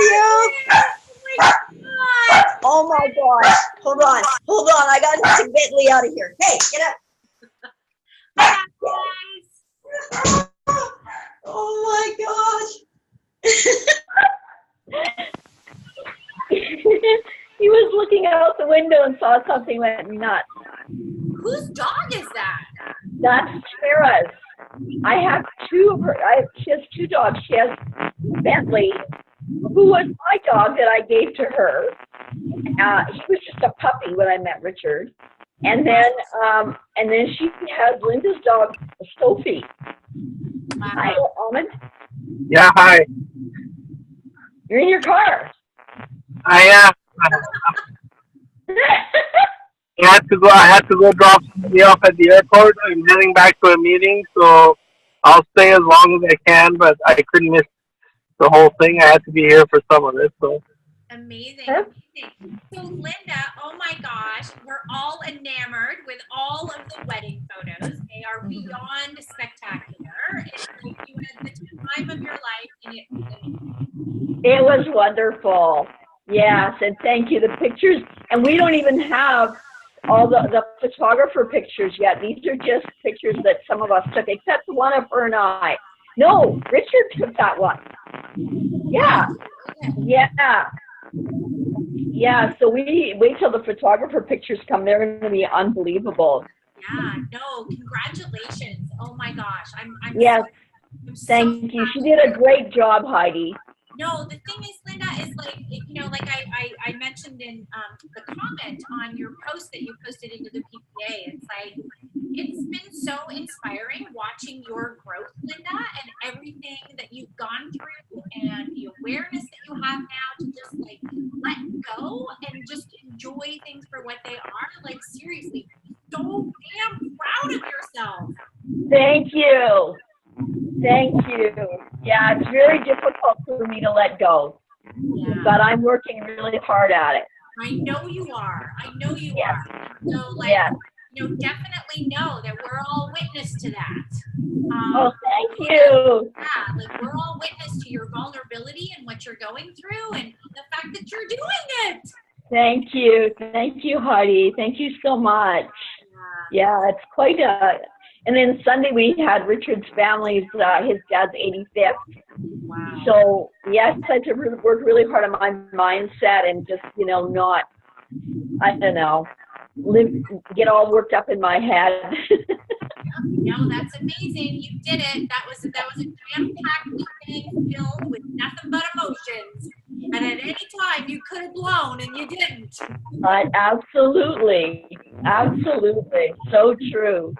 you. Oh my gosh. Hold on. Hold on. I got to get Bentley out of here. Hey, get up. Oh my gosh. He was looking out the window and saw something went nuts. Whose dog is that? That's Tara's. I have two of her. She has two dogs. She has Bentley, who was my dog that I gave to her. He was just a puppy when I met Richard. And then she has Linda's dog, Sophie. Hi, Ahmed. Yeah, hi. You're in your car. I had to go drop somebody off at the airport. I'm heading back to a meeting, so I'll stay as long as I can, but I couldn't miss the whole thing. I had to be here for some of it, so. Amazing. Amazing. So Linda, oh my gosh, we're all enamored with all of the wedding photos. They are beyond spectacular. It's like you had the time of your life and it was wonderful. Yes, and thank you. The pictures, and we don't even have all the photographer pictures yet. These are just pictures that some of us took, except one of her and I. No, Richard took that one. Yeah. Yeah. Yeah, so we wait till the photographer pictures come. They're going to be unbelievable. Yeah, no, congratulations. Oh my gosh. I'm yes, so thank you. She did a great job, Heidi. No, the thing is, Linda, is like, you know, like I mentioned in the comment on your post that you posted into the PPA, it's like, it's been so inspiring watching your growth, Linda, and everything that you've gone through and the awareness that you have now to just like let go and just enjoy things for what they are. Like, seriously, so damn proud of yourself. Thank you. Thank you. Yeah, it's very difficult for me to let go, but I'm working really hard at it. I know you are. I know you are. So, like, you know, definitely know that we're all witness to that. Oh, thank you. Yeah, like we're all witness to your vulnerability and what you're going through and the fact that you're doing it. Thank you. Thank you, Heidi. Thank you so much. Yeah, it's quite a... And then Sunday we had Richard's family's, his dad's 85th. Wow. So, yes, I had to work really hard on my mindset and just, you know, not, I don't know, get all worked up in my head. No, that's amazing. You did it. That was a jam-packed thing filled with nothing but emotions. And at any time you could have blown and you didn't. Absolutely. Absolutely. So true.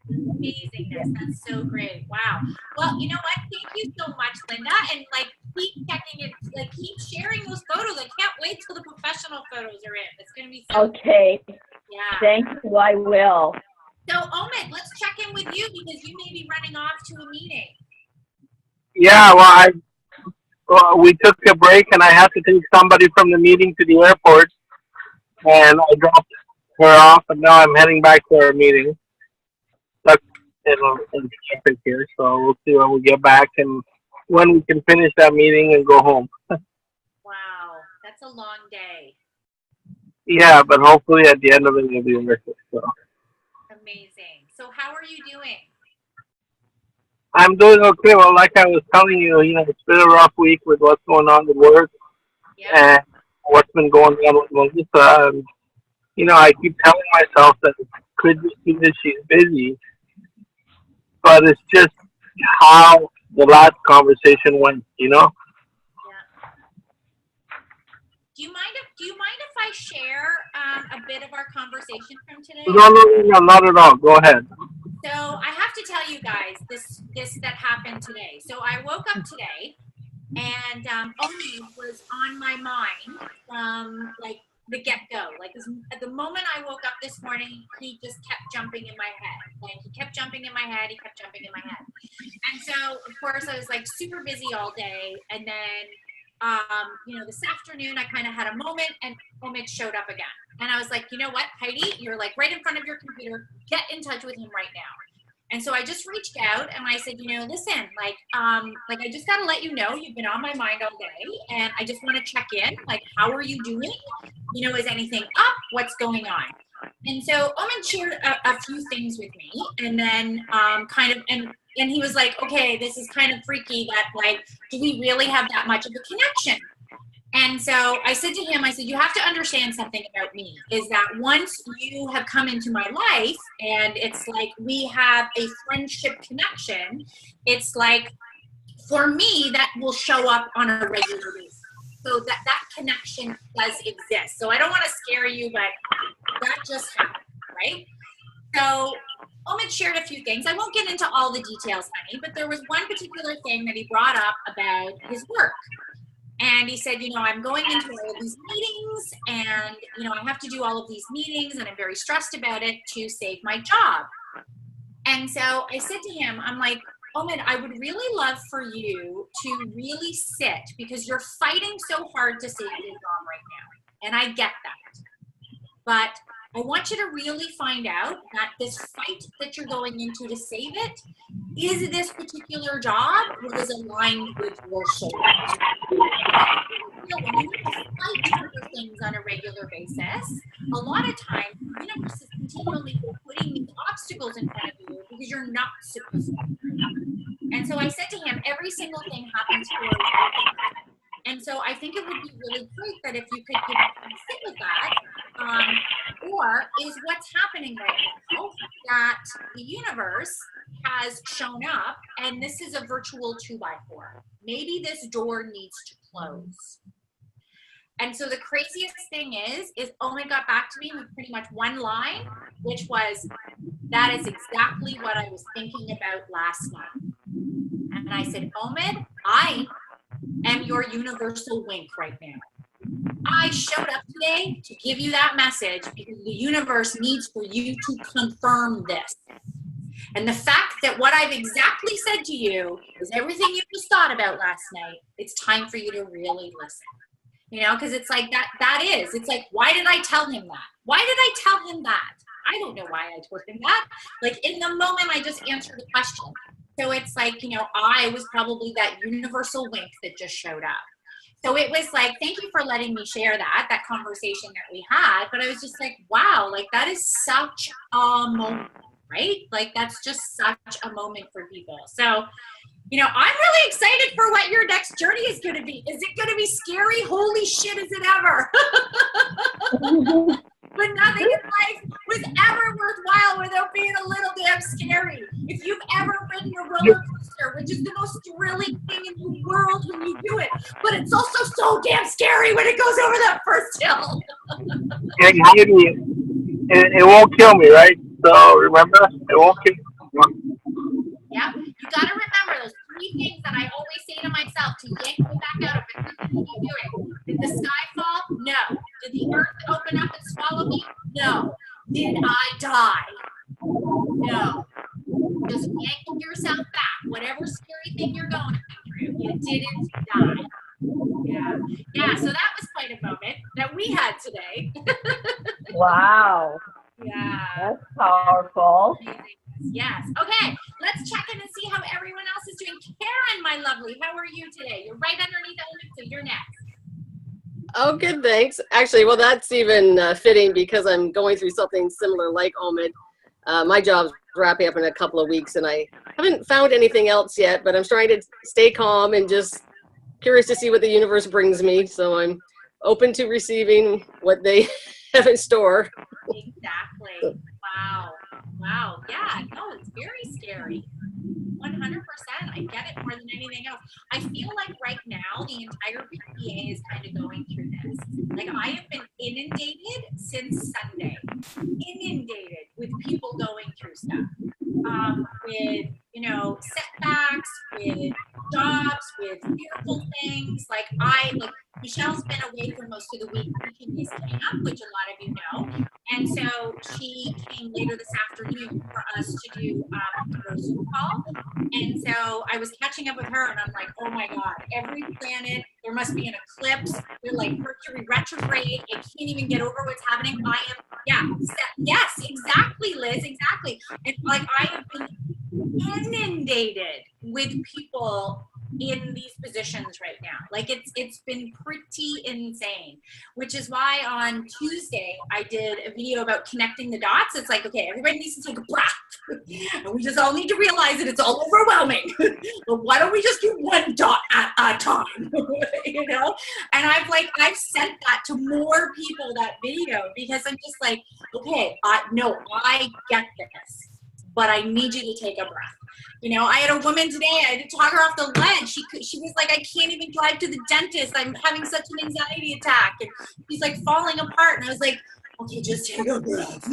Amazingness. That's so great. Wow. Well, you know what? Thank you so much, Linda. And like keep checking it, like keep sharing those photos. I can't wait till the professional photos are in. It's gonna be so okay. Yeah. Thank you, I will. So Omid, let's check in with you because you may be running off to a meeting. Yeah, well, we took a break and I had to take somebody from the meeting to the airport, and I dropped her off, and now I'm heading back to our meeting. Stuck in traffic here, so we'll see when we get back and when we can finish that meeting and go home. Wow, that's a long day. Yeah, but hopefully at the end of it, it'll be worth it. So. Amazing. So how are you doing? I'm doing okay. Well, like I was telling you, it's been a rough week with what's going on with work and what's been going on with Melissa. And, I keep telling myself that it could be that she's busy, but it's just how the last conversation went, Yeah. Do you mind if I share a bit of our conversation from today? No, not at all. Go ahead. So I have to tell you guys this that happened today. So I woke up today, and Omid was on my mind from like the get-go. Like at the moment I woke up this morning, he just kept jumping in my head. Like he kept jumping in my head. He kept jumping in my head. And so of course I was like super busy all day, and then this afternoon I kind of had a moment, and Omid showed up again. And I was like, you know what, Heidi, you're like right in front of your computer. Get in touch with him right now. And so I just reached out and I said, you know, listen, like I just got to let you know, you've been on my mind all day, and I just want to check in. Like, how are you doing? You know, is anything up? What's going on? And so Omen shared a few things with me, and then and he was like, okay, this is kind of freaky that, like, do we really have that much of a connection? And so I said to him, I said, you have to understand something about me, is that once you have come into my life and it's like we have a friendship connection, it's like, for me, that will show up on a regular basis. So that connection does exist. So I don't want to scare you, but that just happened, right? So Omid shared a few things. I won't get into all the details, honey, but there was one particular thing that he brought up about his work. And he said, you know, I'm going into all of these meetings and, you know, I have to do all of these meetings and I'm very stressed about it to save my job. And so I said to him, I'm like, Omid, I would really love for you to really sit, because you're fighting so hard to save your job right now. And I get that. But I want you to really find out that this fight that you're going into to save it, is this particular job or is aligned with your soul? You know, when you fight for things on a regular basis, a lot of times the universe is continually putting these obstacles in front of you because you're not supposed to. And so I said to him, every single thing happens for a reason. And so I think it would be really great that if you could sit with that, or is what's happening right now that the universe has shown up, and this is a virtual 2x4. Maybe this door needs to close. And so the craziest thing is Omid got back to me with pretty much one line, which was, that is exactly what I was thinking about last night. And I said, Omid, I am your universal wink right now. I showed up today to give you that message because the universe needs for you to confirm this. And the fact that what I've exactly said to you is everything you just thought about last night, it's time for you to really listen. You know, because it's like it's like, why did I tell him that? Why did I tell him that? I don't know why I told him that. Like, in the moment, I just answered the question. So it's like, you know, I was probably that universal wink that just showed up. So it was like, thank you for letting me share that conversation that we had. But I was just like, wow, like that is such a moment, right? Like that's just such a moment for people. So, you know, I'm really excited for what your next journey is going to be. Is it going to be scary? Holy shit, is it ever? But nothing in life was ever worthwhile without being a little damn scary. If you've ever ridden a roller coaster, which is the most thrilling thing in the world when you do it, but it's also so damn scary when it goes over that first hill. It won't kill me, right? So remember, it won't kill me. Yeah, you got to remember those 3 things that I always say to myself to yank me back out of it. What are you doing? Did the sky fall? No. Did the earth open up and swallow me? No. Did I die? No. Just yank yourself back. Whatever scary thing you're going through, you didn't die. Yeah. Yeah, so that was quite a moment that we had today. Wow. Yeah. That's powerful. Yes. Okay, let's check in and see how everyone else is doing. Karen, my lovely, how are you today? You're right underneath Omid, so you're next. Oh, good, thanks. Actually, well, that's even fitting because I'm going through something similar like Omid. My job's wrapping up in a couple of weeks, and I haven't found anything else yet, but I'm trying to stay calm and just curious to see what the universe brings me. So I'm open to receiving what they have in store. Exactly. Wow. Wow. Yeah, no, it's very scary. 100%. I get it more than anything else. I feel like right now the entire PPA is kind of going through this. Like I have been inundated since Sunday. Inundated with people going through stuff. With, you know, setbacks, with jobs, with fearful things. Like Michelle's been away for most of the week teaching this camp, which a lot of you know. And so she came later this afternoon for us to do a Zoom call. And so I was catching up with her and I'm like, oh my God, every planet, there must be an eclipse. They're like Mercury retrograde. I can't even get over what's happening. Yes, exactly, Liz, exactly. And like I have been inundated with people in these positions right now. Like it's been pretty insane, which is why on Tuesday I did a video about connecting the dots. It's like, okay, everybody needs to take a breath. And we just all need to realize that it's all overwhelming. But why don't we just do one dot at a time? You know? And I've sent that to more people, that video, because I'm just like, okay, I get this, but I need you to take a breath. You know, I had a woman today, I had to talk her off the ledge. She was like, I can't even drive to the dentist. I'm having such an anxiety attack. And she's like falling apart. And I was like, okay, just take a breath.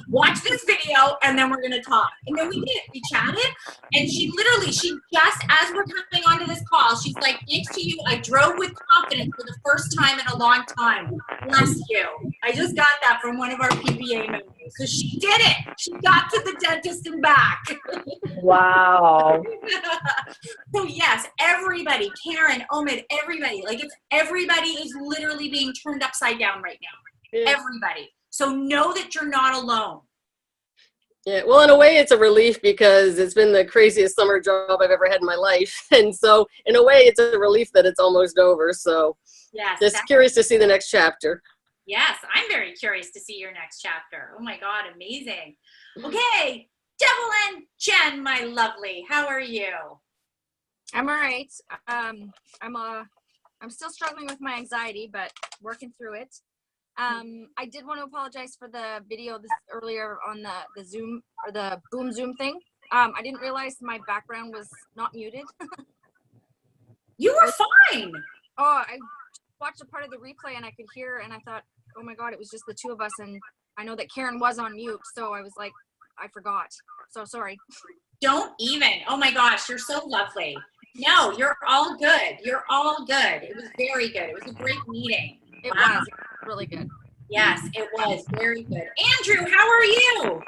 Watch this video and then we're going to talk. And then we did. We chatted. And she just, as we're coming onto this call, she's like, thanks to you, I drove with confidence for the first time in a long time. Bless you. I just got that from one of our PPA members. So she did it. She got to the dentist and back. Wow. So yes, everybody, Karen, Omid, everybody, everybody is literally being turned upside down right now. Yeah. Everybody. So know that you're not alone. Yeah, well, in a way, it's a relief because it's been the craziest summer job I've ever had in my life. And so, in a way, it's a relief that it's almost over. So, yes, just curious to see the next chapter. Yes, I'm very curious to see your next chapter. Oh my God, amazing. Okay, Devlin Jen, my lovely, how are you? I'm all right. I'm still struggling with my anxiety, but working through it. I did want to apologize for the video earlier on the Zoom or the Boom Zoom thing. I didn't realize my background was not muted. You were fine. Oh, I watched a part of the replay and I could hear, and I thought, oh my God, it was just the two of us. And I know that Karen was on mute, so I was like, I forgot. So sorry. Don't even. Oh my gosh, you're so lovely. No, you're all good. You're all good. It was very good. It was a great meeting. It was really good. Yes, it was very good. Andrew, how are you?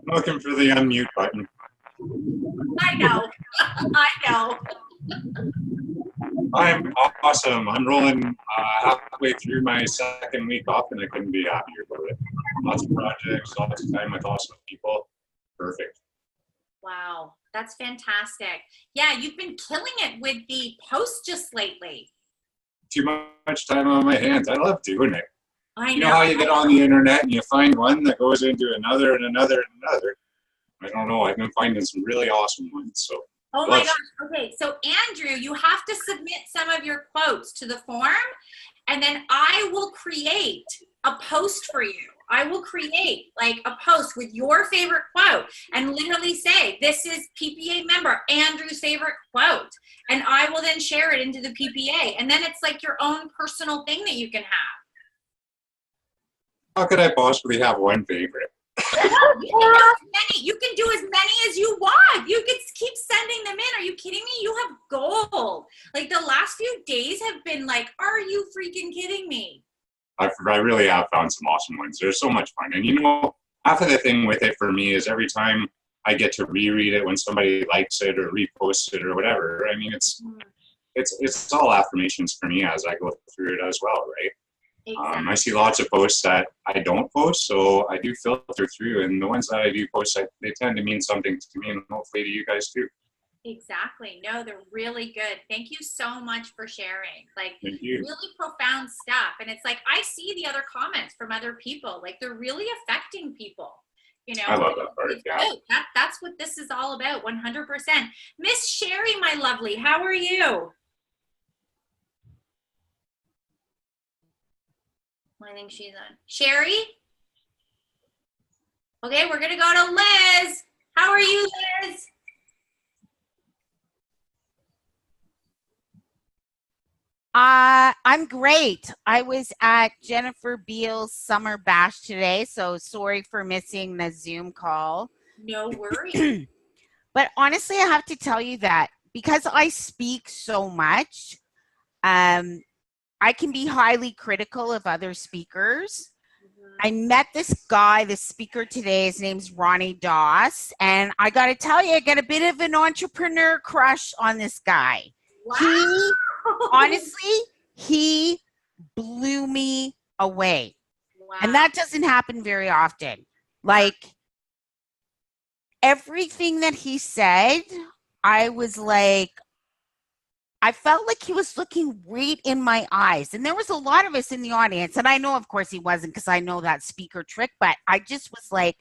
Looking for the unmute button. I know. I know. I'm awesome. I'm rolling halfway through my second week off and I couldn't be happier about it. Lots of projects, lots of time with awesome people. Perfect. Wow, that's fantastic. Yeah, you've been killing it with the posts just lately. Too much time on my hands. I love doing it. I know. You know how you get on the internet and you find one that goes into another and another and another. I don't know. I've been finding some really awesome ones. So. Oh my gosh. Okay, so Andrew, you have to submit some of your quotes to the form, and then I will create a post for you. I will create like a post with your favorite quote and literally say, this is PPA member Andrew's favorite quote. And I will then share it into the PPA. And then it's like your own personal thing that you can have. How could I possibly have one favorite? You can do as many as you want. You can keep sending them in. Are you kidding me? You have gold. Like the last few days have been like, are you freaking kidding me? I really have found some awesome ones. They're so much fun. And you know, half of the thing with it for me is every time I get to reread it when somebody likes it or reposts it or whatever. I mean, it's all affirmations for me as I go through it as well, right? Exactly. I see lots of posts that I don't post, so I do filter through, and the ones that I do post, they tend to mean something to me and hopefully to you guys too. Exactly. No, they're really good. Thank you so much for sharing. Like really profound stuff. And it's like, I see the other comments from other people. Like they're really affecting people. You know, I love that part. Yeah. That's what this is all about. 100%. Miss Sherry, my lovely, how are you? I think she's on. Sherry? Okay, we're going to go to Liz. How are you, Liz? I'm great. I was at Jennifer Beal's summer bash today, so sorry for missing the Zoom call. No worries. But honestly, I have to tell you that because I speak so much, I can be highly critical of other speakers. I met this guy, this speaker today. His name's Ronnie Doss. And I got to tell you, I got a bit of an entrepreneur crush on this guy. Wow. Honestly, he blew me away. Wow. And that doesn't happen very often. Like, everything that he said, I was like, I felt like he was looking right in my eyes. And there was a lot of us in the audience. And I know, of course, he wasn't, because I know that speaker trick. But I just was like,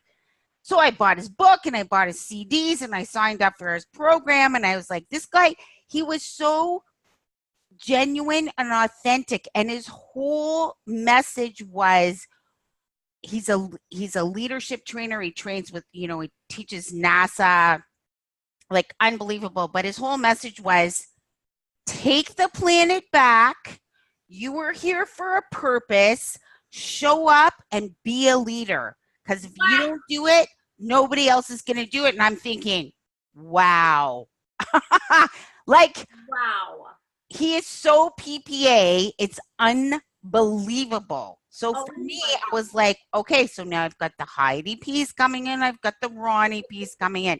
so I bought his book and I bought his CDs and I signed up for his program. And I was like, this guy, he was so genuine and authentic. And his whole message was, he's a leadership trainer. He trains with, he teaches NASA, like, unbelievable. But his whole message was, take the planet back. You were here for a purpose. Show up and be a leader. Because if you don't do it, nobody else is going to do it. And I'm thinking, wow. Like, wow. He is so PPA. It's unbelievable. So for me, I was like, okay, so now I've got the Heidi piece coming in. I've got the Ronnie piece coming in.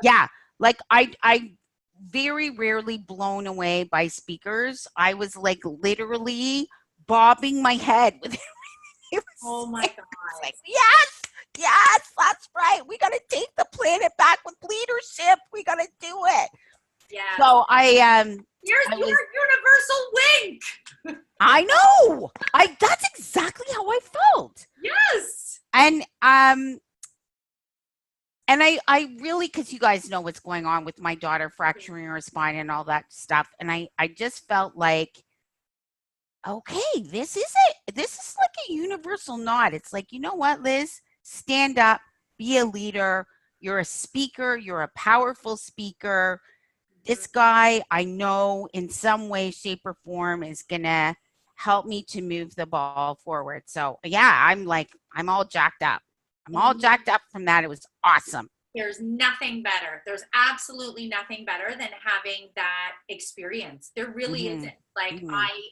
Yeah. Like, I very rarely blown away by speakers. I was like literally bobbing my head with Oh my God. Like, yes, that's right. We got to take the planet back with leadership. We got to do it. Yeah. So Here's your universal wink. I know. That's exactly how I felt. Yes. And I really, because you guys know what's going on with my daughter fracturing her spine and all that stuff. And I just felt like, okay, this is it. This is like a universal nod. It's like, you know what, Liz? Stand up, be a leader. You're a speaker. You're a powerful speaker. This guy, I know in some way, shape, or form is going to help me to move the ball forward. So, yeah, I'm all jacked up. I'm all jacked up from that. It was awesome. There's nothing better. There's absolutely nothing better than having that experience. There really isn't. Like,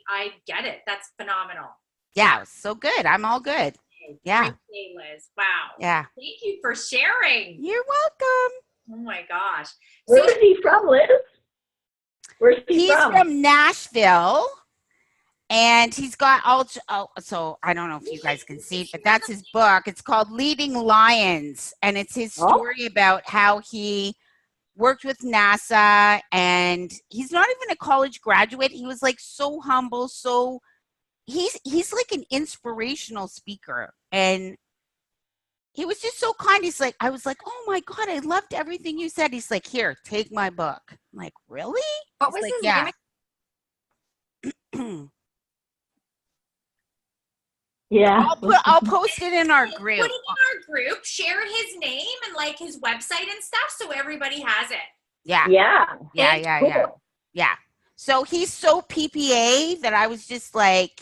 I get it. That's phenomenal. Yeah, so good. I'm all good. Yeah. Great day, Liz. Wow. Yeah. Thank you for sharing. You're welcome. Oh my gosh. Where is he from, Liz? Where's he He's from? from Nashville. And he's got so I don't know if you guys can see it, but that's his book. It's called Leading Lions. And it's his story about how he worked with NASA. And he's not even a college graduate. He was like so humble. So he's like an inspirational speaker. And he was just so kind. He's like, I was like, oh my God, I loved everything you said. He's like, here, take my book. I'm like, really? What was his name? Yeah. I'll post it in our group. Put it in our group, share his name and like his website and stuff so everybody has it. Yeah. So he's so PPA that I was just like,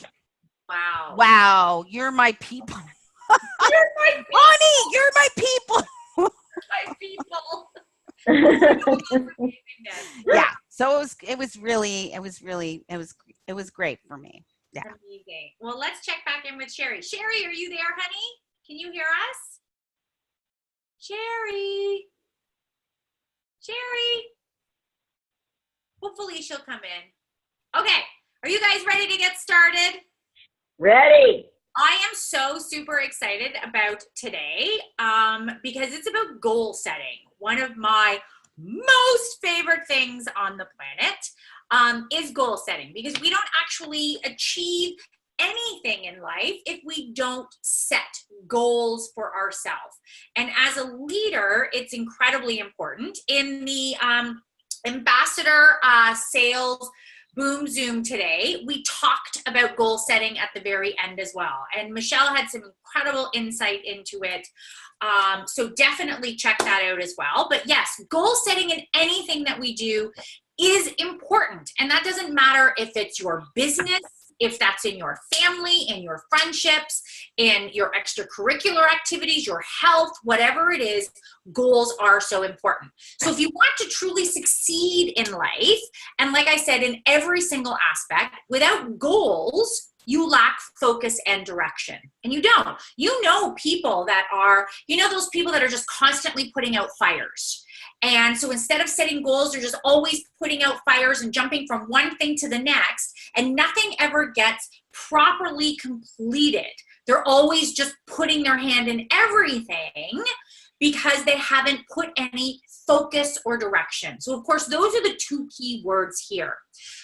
wow, you're my people. You're my people. Honey, you're my people. My people. Yeah. So it was great for me. Yeah. Amazing. Well, let's check back in with Sherry. Sherry, are you there, honey? Can you hear us? Sherry. Hopefully she'll come in. Okay. Are you guys ready to get started? Ready. I am so super excited about today because it's about goal setting. One of my most favorite things on the planet is goal setting, because we don't actually achieve anything in life if we don't set goals for ourselves. And as a leader, it's incredibly important. In the ambassador sales Boom Zoom today, we talked about goal setting at the very end as well. And Michelle had some incredible insight into it. So definitely check that out as well. But yes, goal setting in anything that we do is important. And that doesn't matter if it's your business, if that's in your family, in your friendships, in your extracurricular activities, your health, whatever it is, goals are so important. So if you want to truly succeed in life, and like I said, in every single aspect, without goals, you lack focus and direction. And you don't. You know people that are, those people that are just constantly putting out fires. And so instead of setting goals, they're just always putting out fires and jumping from one thing to the next, and nothing ever gets properly completed. They're always just putting their hand in everything because they haven't put any focus or direction. So of course, those are the two key words here.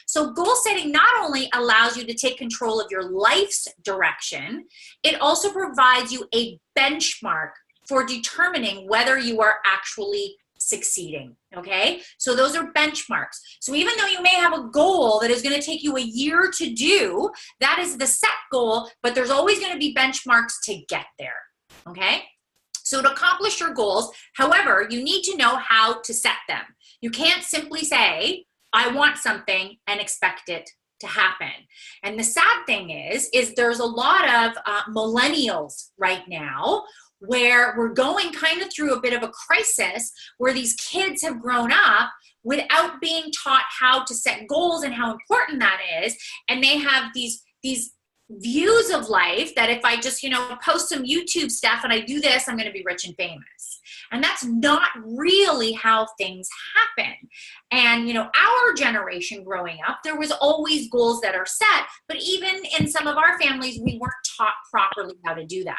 So goal setting not only allows you to take control of your life's direction, it also provides you a benchmark for determining whether you are actually succeeding, okay? So those are benchmarks. So even though you may have a goal that is going to take you a year to do, that is the set goal, but there's always going to be benchmarks to get there, okay? So to accomplish your goals, however, you need to know how to set them. You can't simply say, I want something and expect it to happen. And the sad thing is there's a lot of millennials right now where we're going kind of through a bit of a crisis where these kids have grown up without being taught how to set goals and how important that is. And they have these views of life that if I just, post some YouTube stuff and I do this, I'm going to be rich and famous. And that's not really how things happen. And, our generation growing up, there was always goals that are set, but even in some of our families, we weren't taught properly how to do that.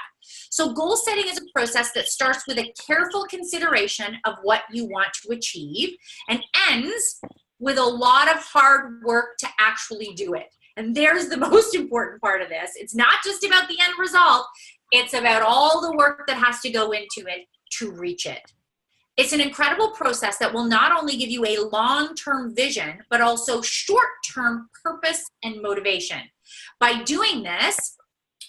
So goal setting is a process that starts with a careful consideration of what you want to achieve and ends with a lot of hard work to actually do it. And there's the most important part of this. It's not just about the end result. It's about all the work that has to go into it to reach it. It's an incredible process that will not only give you a long-term vision, but also short-term purpose and motivation. By doing this,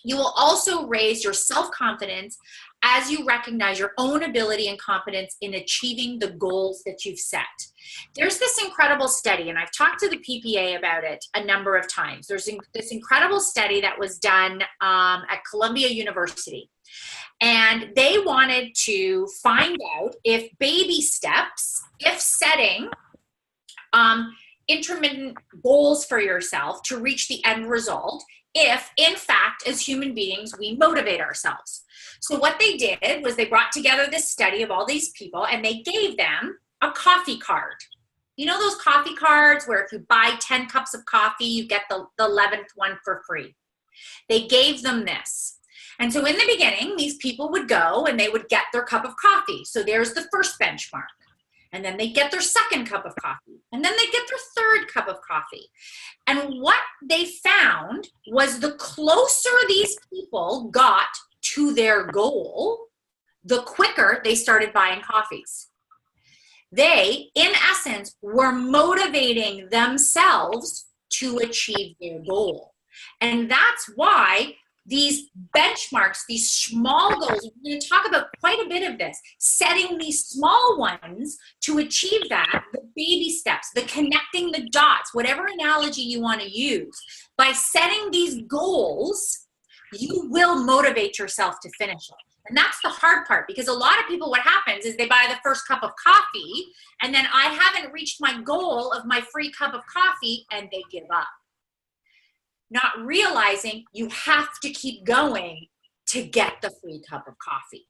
you will also raise your self-confidence as you recognize your own ability and competence in achieving the goals that you've set. There's this incredible study, and I've talked to the PPA about it a number of times. There's this incredible study that was done at Columbia University. And they wanted to find out if baby steps, if setting intermittent goals for yourself to reach the end result, if, in fact, as human beings, we motivate ourselves. So what they did was they brought together this study of all these people and they gave them a coffee card. You know those coffee cards where if you buy 10 cups of coffee, you get the 11th one for free? They gave them this. And so in the beginning, these people would go and they would get their cup of coffee. So there's the first benchmark. And then they get their second cup of coffee. And then they get their third cup of coffee. And what they found was the closer these people got to their goal, the quicker they started buying coffees. They, in essence, were motivating themselves to achieve their goal. And that's why these benchmarks, these small goals, we're going to talk about quite a bit of this, setting these small ones to achieve that, the baby steps, the connecting the dots, whatever analogy you want to use. By setting these goals, you will motivate yourself to finish it. And that's the hard part, because a lot of people, what happens is they buy the first cup of coffee, and then I haven't reached my goal of my free cup of coffee, and they give up. Not realizing you have to keep going to get the free cup of coffee,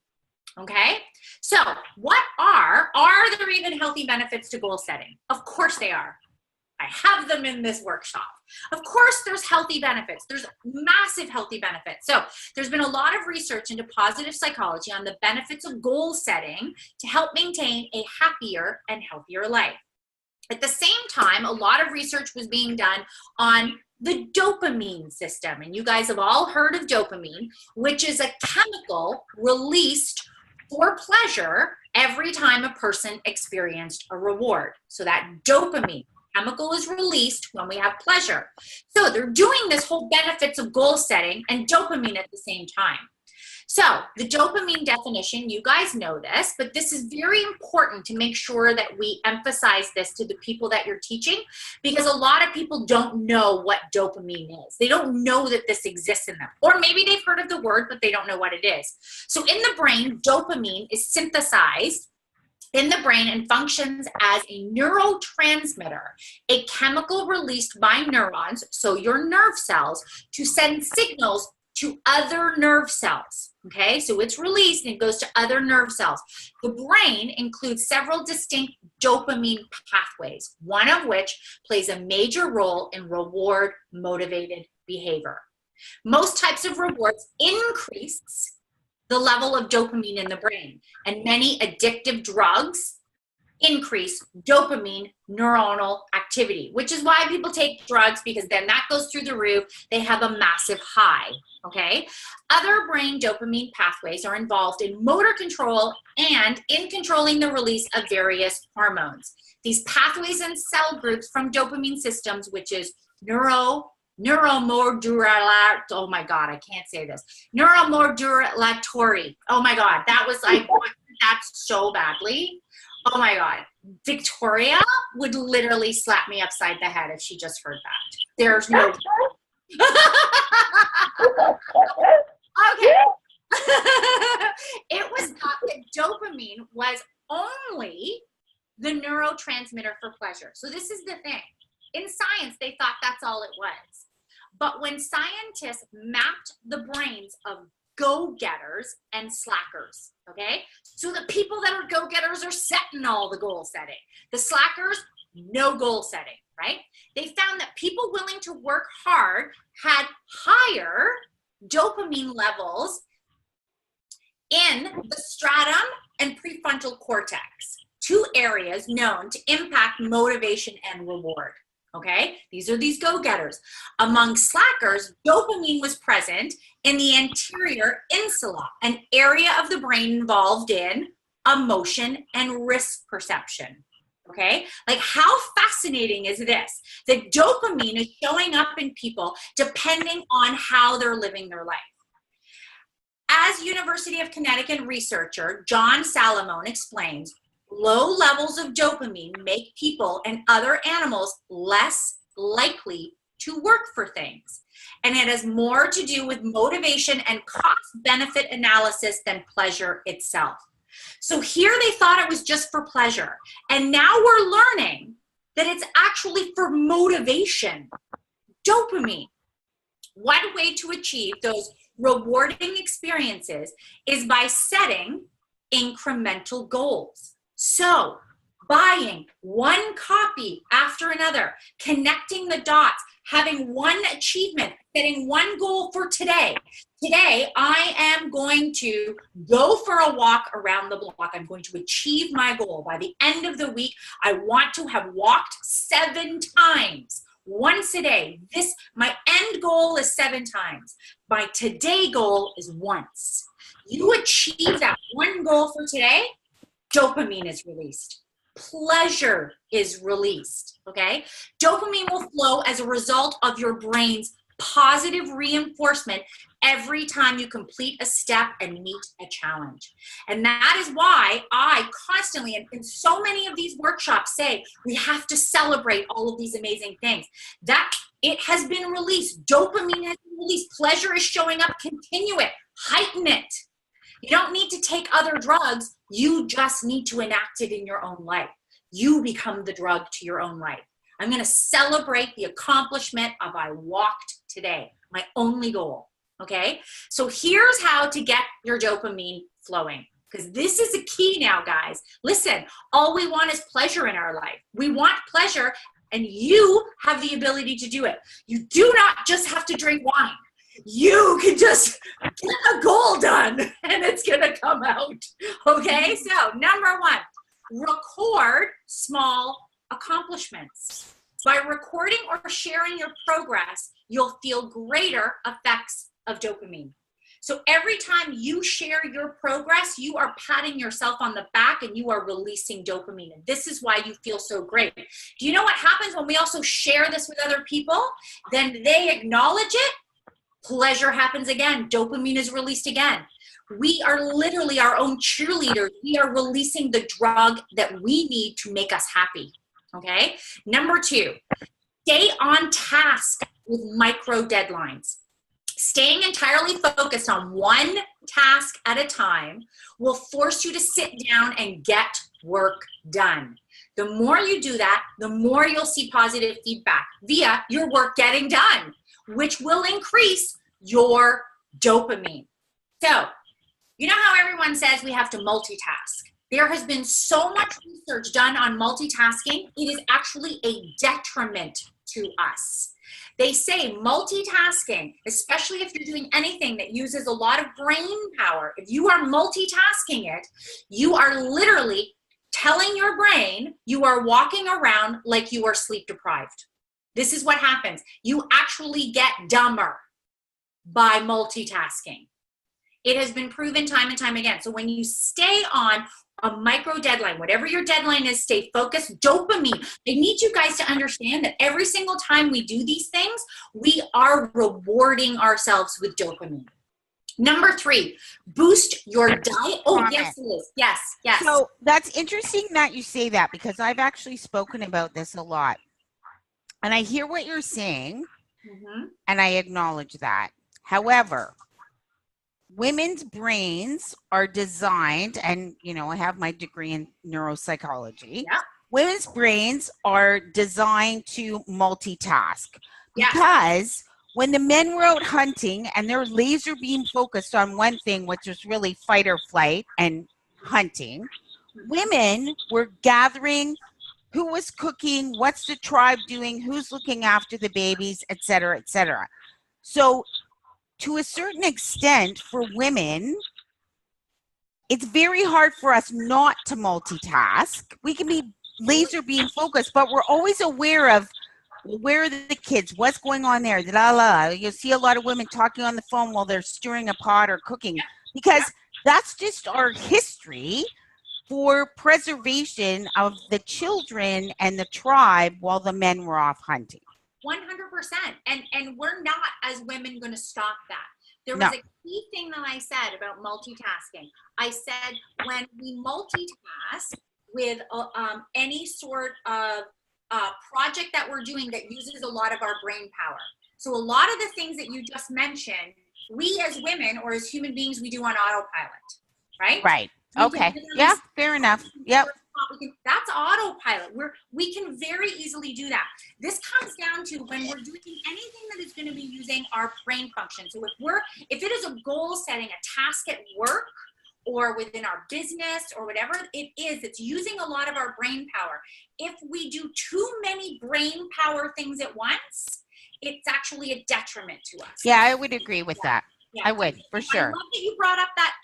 okay? So are there even healthy benefits to goal setting? Of course they are. I have them in this workshop. Of course there's healthy benefits. There's massive healthy benefits. So there's been a lot of research into positive psychology on the benefits of goal setting to help maintain a happier and healthier life. At the same time, a lot of research was being done on the dopamine system. And you guys have all heard of dopamine, which is a chemical released for pleasure every time a person experienced a reward. So that dopamine chemical is released when we have pleasure. So they're doing this whole benefits of goal setting and dopamine at the same time. So the dopamine definition, you guys know this, but this is very important to make sure that we emphasize this to the people that you're teaching, because a lot of people don't know what dopamine is. They don't know that this exists in them. Or maybe they've heard of the word, but they don't know what it is. So in the brain, dopamine is synthesized in the brain and functions as a neurotransmitter, a chemical released by neurons, so your nerve cells, to send signals to other nerve cells, okay? So it's released and it goes to other nerve cells. The brain includes several distinct dopamine pathways, one of which plays a major role in reward-motivated behavior. Most types of rewards increase the level of dopamine in the brain, and many addictive drugs increase dopamine neuronal activity, which is why people take drugs, because then that goes through the roof. They have a massive high, okay? Other brain dopamine pathways are involved in motor control and in controlling the release of various hormones. These pathways and cell groups from dopamine systems, which is neuromodulatory, oh my God, I can't say this. Neuromodulatory. Oh my God, that was, I wanted that so badly. Oh my God. Victoria would literally slap me upside the head if she just heard that. There's no. Okay. It was thought that dopamine was only the neurotransmitter for pleasure. So this is the thing. In science, they thought that's all it was. But when scientists mapped the brains of go-getters and slackers, okay? So the people that are go-getters are setting all the goal setting. The slackers, no goal setting, right? They found that people willing to work hard had higher dopamine levels in the stratum and prefrontal cortex, two areas known to impact motivation and reward. Okay, these are these go-getters. Among slackers, dopamine was present in the anterior insula, an area of the brain involved in emotion and risk perception. Okay, like how fascinating is this? That dopamine is showing up in people depending on how they're living their life. As University of Connecticut researcher John Salamone explains, low levels of dopamine make people and other animals less likely to work for things. And it has more to do with motivation and cost-benefit analysis than pleasure itself. So here they thought it was just for pleasure. And now we're learning that it's actually for motivation. Dopamine. One way to achieve those rewarding experiences is by setting incremental goals. So, buying one copy after another, connecting the dots, having one achievement, setting one goal for today. Today, I am going to go for a walk around the block. I'm going to achieve my goal. By the end of the week, I want to have walked 7 times, once a day. My end goal is 7 times. My today goal is once. You achieve that one goal for today, dopamine is released. Pleasure is released, okay? Dopamine will flow as a result of your brain's positive reinforcement every time you complete a step and meet a challenge. And that is why I constantly, and in so many of these workshops, say we have to celebrate all of these amazing things. That it has been released. Dopamine has been released. Pleasure is showing up. Continue it. Heighten it. You don't need to take other drugs. You just need to enact it in your own life. You become the drug to your own life. I'm going to celebrate the accomplishment of I walked today, my only goal. Okay? So here's how to get your dopamine flowing, because this is a key now, guys. Listen, all we want is pleasure in our life. We want pleasure, and you have the ability to do it. You do not just have to drink wine. You can just get a goal done and it's going to come out. Okay, so number 1, record small accomplishments. By recording or sharing your progress, you'll feel greater effects of dopamine. So every time you share your progress, you are patting yourself on the back and you are releasing dopamine. And this is why you feel so great. Do you know what happens when we also share this with other people? Then they acknowledge it. Pleasure happens again. Dopamine is released again. We are literally our own cheerleaders. We are releasing the drug that we need to make us happy. Okay? Number 2, stay on task with micro deadlines. Staying entirely focused on one task at a time will force you to sit down and get work done. The more you do that, the more you'll see positive feedback via your work getting done, which will increase your dopamine. So, you know how everyone says we have to multitask? There has been so much research done on multitasking. It is actually a detriment to us. They say multitasking, especially if you're doing anything that uses a lot of brain power, if you are multitasking it, you are literally telling your brain you are walking around like you are sleep deprived. This is what happens. You actually get dumber by multitasking. It has been proven time and time again. So when you stay on a micro deadline, whatever your deadline is, stay focused. Dopamine. I need you guys to understand that every single time we do these things, we are rewarding ourselves with dopamine. Number 3, boost your diet. Oh, yes, Liz. Yes, yes. So that's interesting that you say that, because I've actually spoken about this a lot. And I hear what you're saying, and I acknowledge that. However, women's brains are designed, and I have my degree in neuropsychology. Yeah. Women's brains are designed to multitask because when the men were out hunting and they're laser beam focused on one thing, which was really fight or flight and hunting, women were gathering who was cooking, what's the tribe doing, who's looking after the babies, et cetera, et cetera. So to a certain extent, for women, it's very hard for us not to multitask. We can be laser beam focused, but we're always aware of where are the kids, what's going on there, You'll see a lot of women talking on the phone while they're stirring a pot or cooking, because that's just our history for preservation of the children and the tribe while the men were off hunting. 100%. And we're not, as women, going to stop that. There was a key thing that I said about multitasking. I said when we multitask with any sort of project that we're doing that uses a lot of our brain power. So a lot of the things that you just mentioned, we as women or as human beings, we do on autopilot, right? Right. Okay. Yeah, fair enough. Yep. That's autopilot. We can very easily do that. This comes down to when we're doing anything that is going to be using our brain function. So if it is a goal setting, a task at work, or within our business, or whatever it is, it's using a lot of our brain power. If we do too many brain power things at once, it's actually a detriment to us. Yeah, I would agree with that. Yeah. I would, for sure.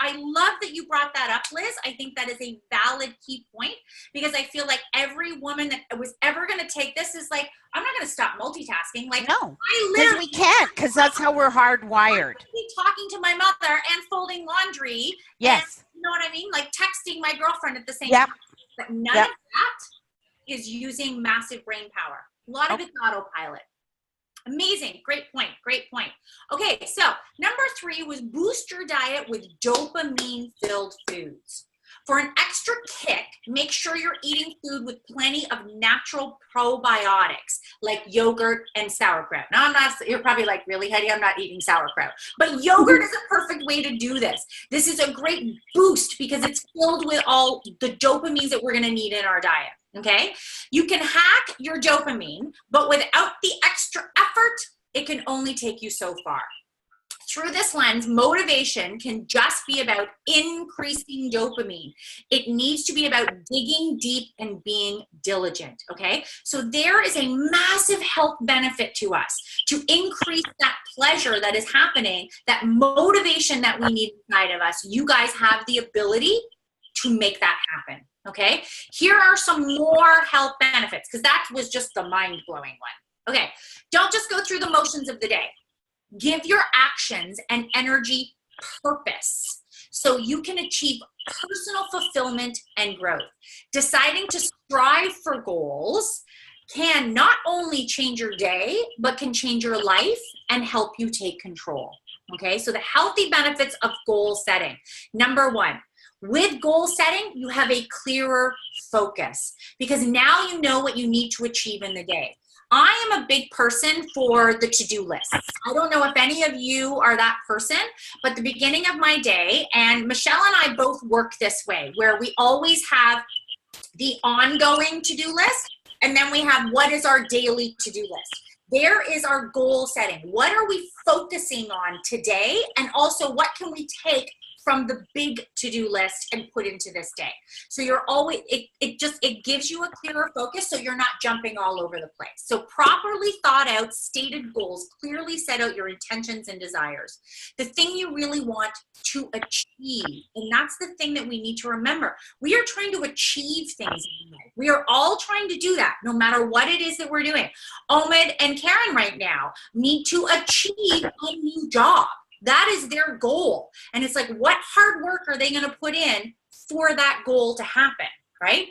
I love that you brought that up, Liz. I think that is a valid key point, because I feel like every woman that was ever going to take this is like, I'm not going to stop multitasking. Like, no, because we can't, because that's how we're hardwired. Be talking to my mother and folding laundry. Yes. And, you know what I mean? Like texting my girlfriend at the same Yep. time. But none of that is using massive brain power. A lot of it's autopilot. Amazing. Great point. Great point. Okay, so number 3 was boost your diet with dopamine-filled foods. For an extra kick, make sure you're eating food with plenty of natural probiotics, like yogurt and sauerkraut. Now, you're probably like, really, Heidi? I'm not eating sauerkraut. But yogurt is a perfect way to do this. This is a great boost because it's filled with all the dopamines that we're going to need in our diet. Okay, you can hack your dopamine, but without the extra effort, it can only take you so far. Through this lens, motivation can just be about increasing dopamine. It needs to be about digging deep and being diligent, okay? So there is a massive health benefit to us to increase that pleasure that is happening, that motivation that we need inside of us. You guys have the ability to make that happen. Okay, here are some more health benefits, because that was just the mind-blowing one. Okay, don't just go through the motions of the day. Give your actions and energy purpose so you can achieve personal fulfillment and growth. Deciding to strive for goals can not only change your day, but can change your life and help you take control. Okay, so the healthy benefits of goal setting. Number 1, with goal setting, you have a clearer focus because now you know what you need to achieve in the day. I am a big person for the to-do lists. I don't know if any of you are that person, but the beginning of my day, and Michelle and I both work this way, where we always have the ongoing to-do list, and then we have what is our daily to-do list. There is our goal setting. What are we focusing on today? And also, what can we take from the big to-do list and put into this day. So you're always, it gives you a clearer focus, so you're not jumping all over the place. So properly thought out, stated goals, clearly set out your intentions and desires. The thing you really want to achieve, and that's the thing that we need to remember. We are trying to achieve things in life. We are all trying to do that, no matter what it is that we're doing. Omid and Karen right now need to achieve a new job. That is their goal. And it's like, what hard work are they going to put in for that goal to happen, right?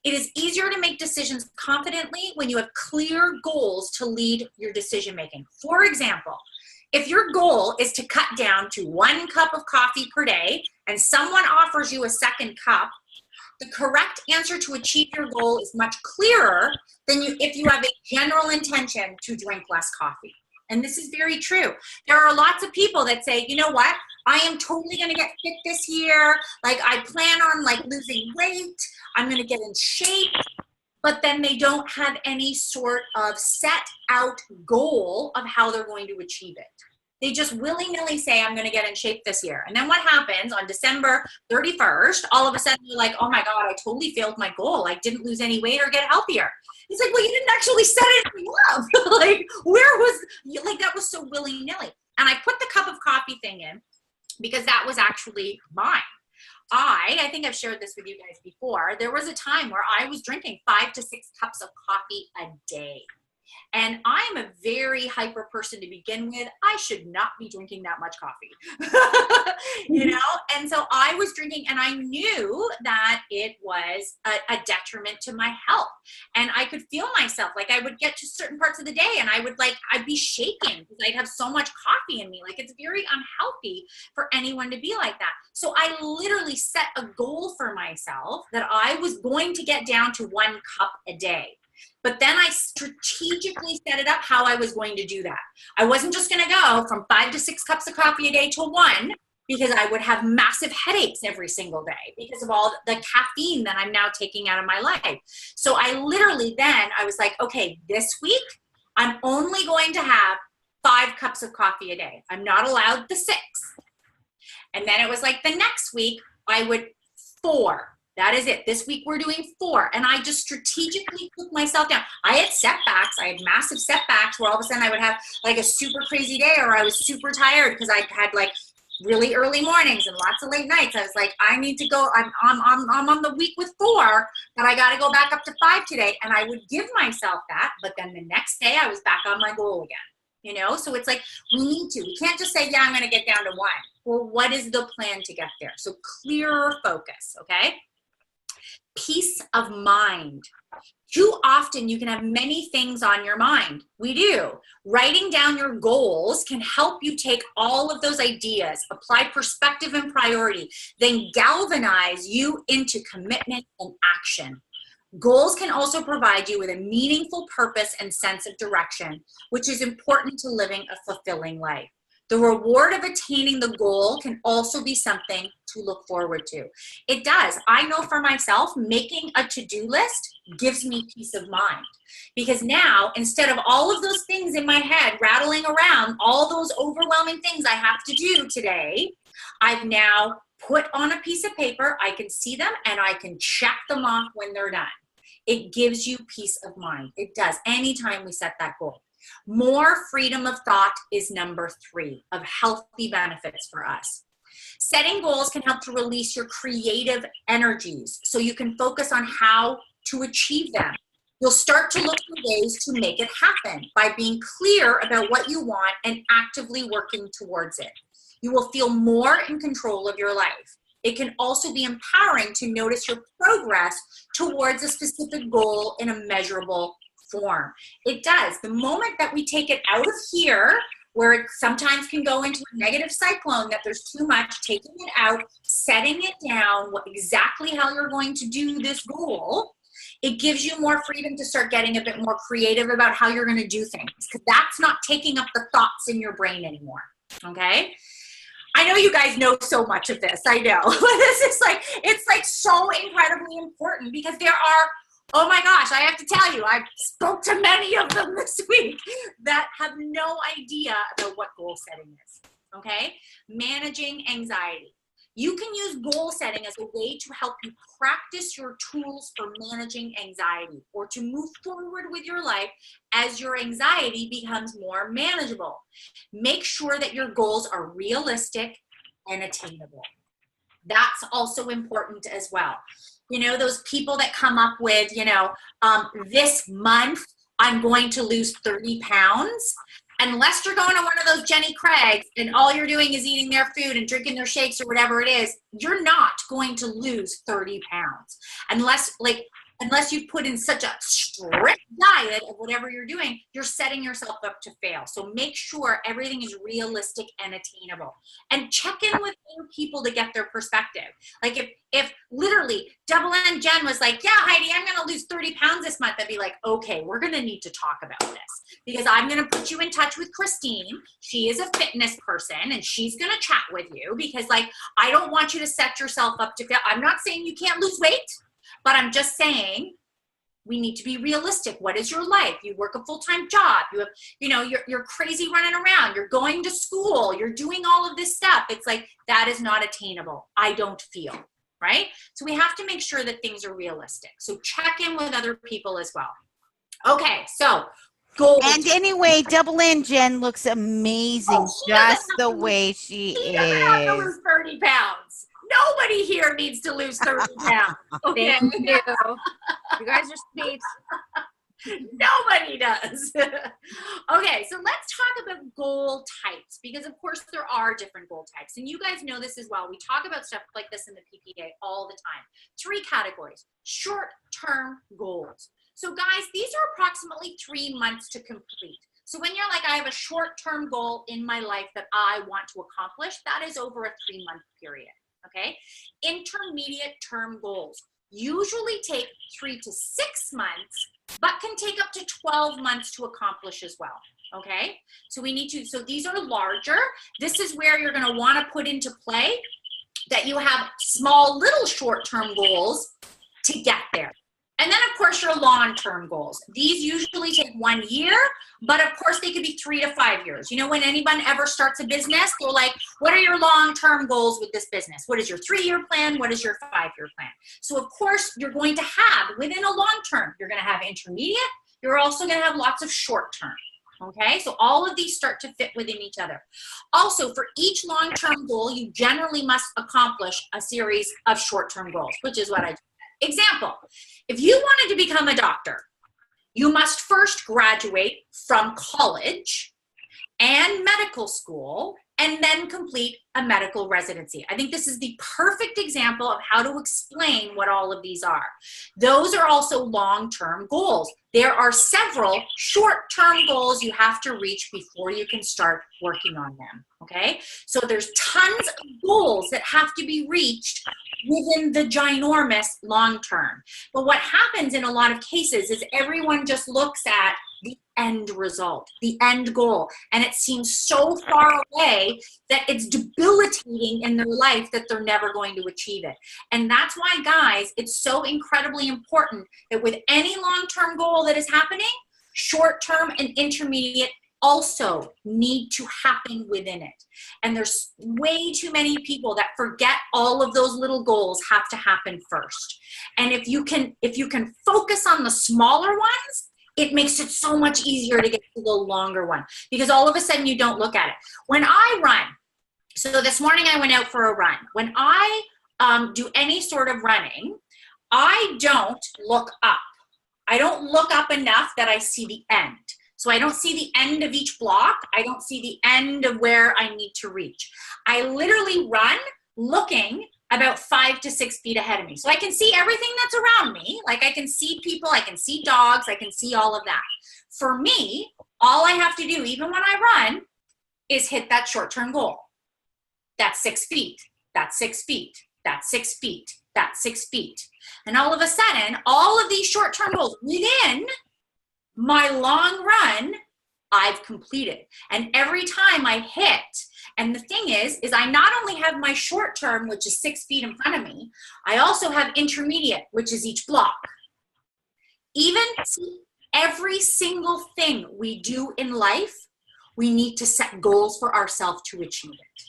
It is easier to make decisions confidently when you have clear goals to lead your decision making. For example, if your goal is to cut down to 1 cup of coffee per day and someone offers you a second cup, the correct answer to achieve your goal is much clearer than if you have a general intention to drink less coffee. And this is very true. There are lots of people that say, you know what? I am totally going to get fit this year. Like, I plan on like losing weight. I'm going to get in shape. But then they don't have any sort of set out goal of how they're going to achieve it. They just willy-nilly say, I'm going to get in shape this year. And then what happens on December 31st, all of a sudden you're like, oh my God, I totally failed my goal. I didn't lose any weight or get healthier. It's like, well, you didn't actually set anything up. Like, where was, like, that was so willy-nilly. And I put the cup of coffee thing in because that was actually mine. I think I've shared this with you guys before. There was a time where I was drinking 5 to 6 cups of coffee a day. And I am a very hyper person to begin with. I should not be drinking that much coffee, you know? And so I was drinking, and I knew that it was a detriment to my health. And I could feel myself, like I would get to certain parts of the day and I'd be shaking because I'd have so much coffee in me. Like, it's very unhealthy for anyone to be like that. So I literally set a goal for myself that I was going to get down to 1 cup a day. But then I strategically set it up how I was going to do that. I wasn't just going to go from 5 to 6 cups of coffee a day to 1, because I would have massive headaches every single day because of all the caffeine that I'm now taking out of my life. So I literally then, I was like, okay, this week, I'm only going to have 5 cups of coffee a day. I'm not allowed the 6. And then it was like the next week, I would 4. That is it. This week we're doing 4. And I just strategically took myself down. I had setbacks. I had massive setbacks where all of a sudden I would have like a super crazy day, or I was super tired because I had like really early mornings and lots of late nights. I was like, I need to go. I'm on the week with 4, but I got to go back up to 5 today. And I would give myself that. But then the next day I was back on my goal again. You know, so it's like we can't just say, yeah, I'm going to get down to 1. Well, what is the plan to get there? So clearer focus, okay? Peace of mind. Too often you can have many things on your mind. We do. Writing down your goals can help you take all of those ideas, apply perspective and priority, then galvanize you into commitment and action. Goals can also provide you with a meaningful purpose and sense of direction, which is important to living a fulfilling life. The reward of attaining the goal can also be something to look forward to. It does. I know for myself, making a to-do list gives me peace of mind, because now, instead of all of those things in my head rattling around, all those overwhelming things I have to do today, I've now put on a piece of paper, I can see them, and I can check them off when they're done. It gives you peace of mind. It does, anytime we set that goal. More freedom of thought is number 3 of healthy benefits for us. Setting goals can help to release your creative energies so you can focus on how to achieve them. You'll start to look for ways to make it happen by being clear about what you want and actively working towards it. You will feel more in control of your life. It can also be empowering to notice your progress towards a specific goal in a measurable form. It does. The moment that we take it out of here, where it sometimes can go into a negative cyclone, that there's too much, taking it out, setting it down, exactly how you're going to do this goal, it gives you more freedom to start getting a bit more creative about how you're going to do things, because that's not taking up the thoughts in your brain anymore. Okay? I know you guys know so much of this. I know. This is like, it's like so incredibly important, because there are, oh my gosh, I have to tell you, I spoke to many of them this week that have no idea about what goal setting is, okay? Managing anxiety. You can use goal setting as a way to help you practice your tools for managing anxiety or to move forward with your life as your anxiety becomes more manageable. Make sure that your goals are realistic and attainable. That's also important as well. You know, those people that come up with, you know, this month I'm going to lose 30 pounds. Unless you're going to one of those Jenny Craig's and all you're doing is eating their food and drinking their shakes or whatever it is, you're not going to lose 30 pounds. Unless you put in such a strict diet of whatever you're doing, you're setting yourself up to fail. So make sure everything is realistic and attainable. And check in with other people to get their perspective. Like if literally Double N Jen was like, yeah, Heidi, I'm going to lose 30 pounds this month, I'd be like, okay, we're going to need to talk about this because I'm going to put you in touch with Christine. She is a fitness person and she's going to chat with you because like, I don't want you to set yourself up to fail. I'm not saying you can't lose weight. But I'm just saying we need to be realistic. What is your life? You work a full-time job. You have, you know, you're crazy running around. You're going to school. You're doing all of this stuff. It's like, that is not attainable. I don't feel, right? So we have to make sure that things are realistic. So check in with other people as well. Okay, so goals. And anyway, Double N Jen looks amazing just the way she doesn't have to is. lose 30 pounds. Nobody here needs to lose 30 pounds. Okay. Thank you. You guys are sweet. Nobody does. Okay, so let's talk about goal types because of course there are different goal types and you guys know this as well. We talk about stuff like this in the PPA all the time. 3 categories: short-term goals. So guys, these are approximately 3 months to complete. So when you're like, I have a short-term goal in my life that I want to accomplish, that is over a 3-month period. Okay, intermediate term goals usually take 3 to 6 months, but can take up to 12 months to accomplish as well. Okay, so so these are larger. This is where you're going to want to put into play that you have small little short-term goals to get there. And then, of course, your long-term goals. These usually take 1 year, but of course, they could be 3 to 5 years. You know, when anyone ever starts a business, they're like, what are your long-term goals with this business? What is your 3-year plan? What is your 5-year plan? So, of course, you're going to have, within a long-term, you're going to have intermediate. You're also going to have lots of short-term. Okay, so all of these start to fit within each other. Also, for each long-term goal, you generally must accomplish a series of short-term goals, which is what I do. Example, if you wanted to become a doctor, you must first graduate from college and medical school and then complete a medical residency. I think this is the perfect example of how to explain what all of these are. Those are also long-term goals. There are several short-term goals you have to reach before you can start working on them, okay? So there's tons of goals that have to be reached within the ginormous long-term. But what happens in a lot of cases is everyone just looks at the end result, the end goal, and it seems so far away that it's debilitating in their life that they're never going to achieve it. And that's why, guys, it's so incredibly important that with any long-term goal that is happening, short-term and intermediate also need to happen within it. And there's way too many people that forget all of those little goals have to happen first. And if you can focus on the smaller ones, it makes it so much easier to get to the longer one because all of a sudden you don't look at it. When I run, so this morning I went out for a run. When I do any sort of running, I don't look up. I don't look up enough that I see the end. So I don't see the end of each block. I don't see the end of where I need to reach. I literally run looking about 5 to 6 feet ahead of me. So I can see everything that's around me. Like I can see people, I can see dogs, I can see all of that. For me, all I have to do, even when I run, is hit that short-term goal. That's 6 feet, that's 6 feet, that's 6 feet, that's 6 feet. And all of a sudden, all of these short-term goals within my long run, I've completed. And every time I hit, and the thing is I not only have my short term, which is 6 feet in front of me, I also have intermediate, which is each block. Even every single thing we do in life, we need to set goals for ourselves to achieve it.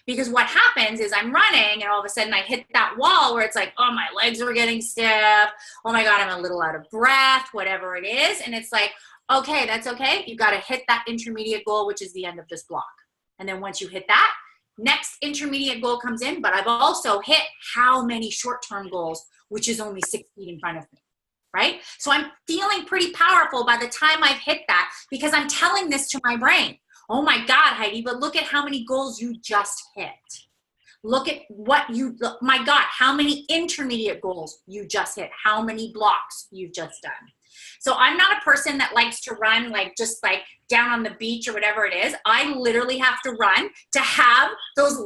Because what happens is I'm running and all of a sudden I hit that wall where it's like, oh, my legs are getting stiff. Oh my God, I'm a little out of breath, whatever it is. And it's like, okay, that's okay. You got to hit that intermediate goal, which is the end of this block. And then once you hit that, next intermediate goal comes in, but I've also hit how many short-term goals, which is only 6 feet in front of me, right? So I'm feeling pretty powerful by the time I've hit that because I'm telling this to my brain. Oh my God, Heidi, but look at how many goals you just hit. Look at what you, my God, how many intermediate goals you just hit, how many blocks you've just done. So I'm not a person that likes to run like just like down on the beach or whatever it is. I literally have to run to have those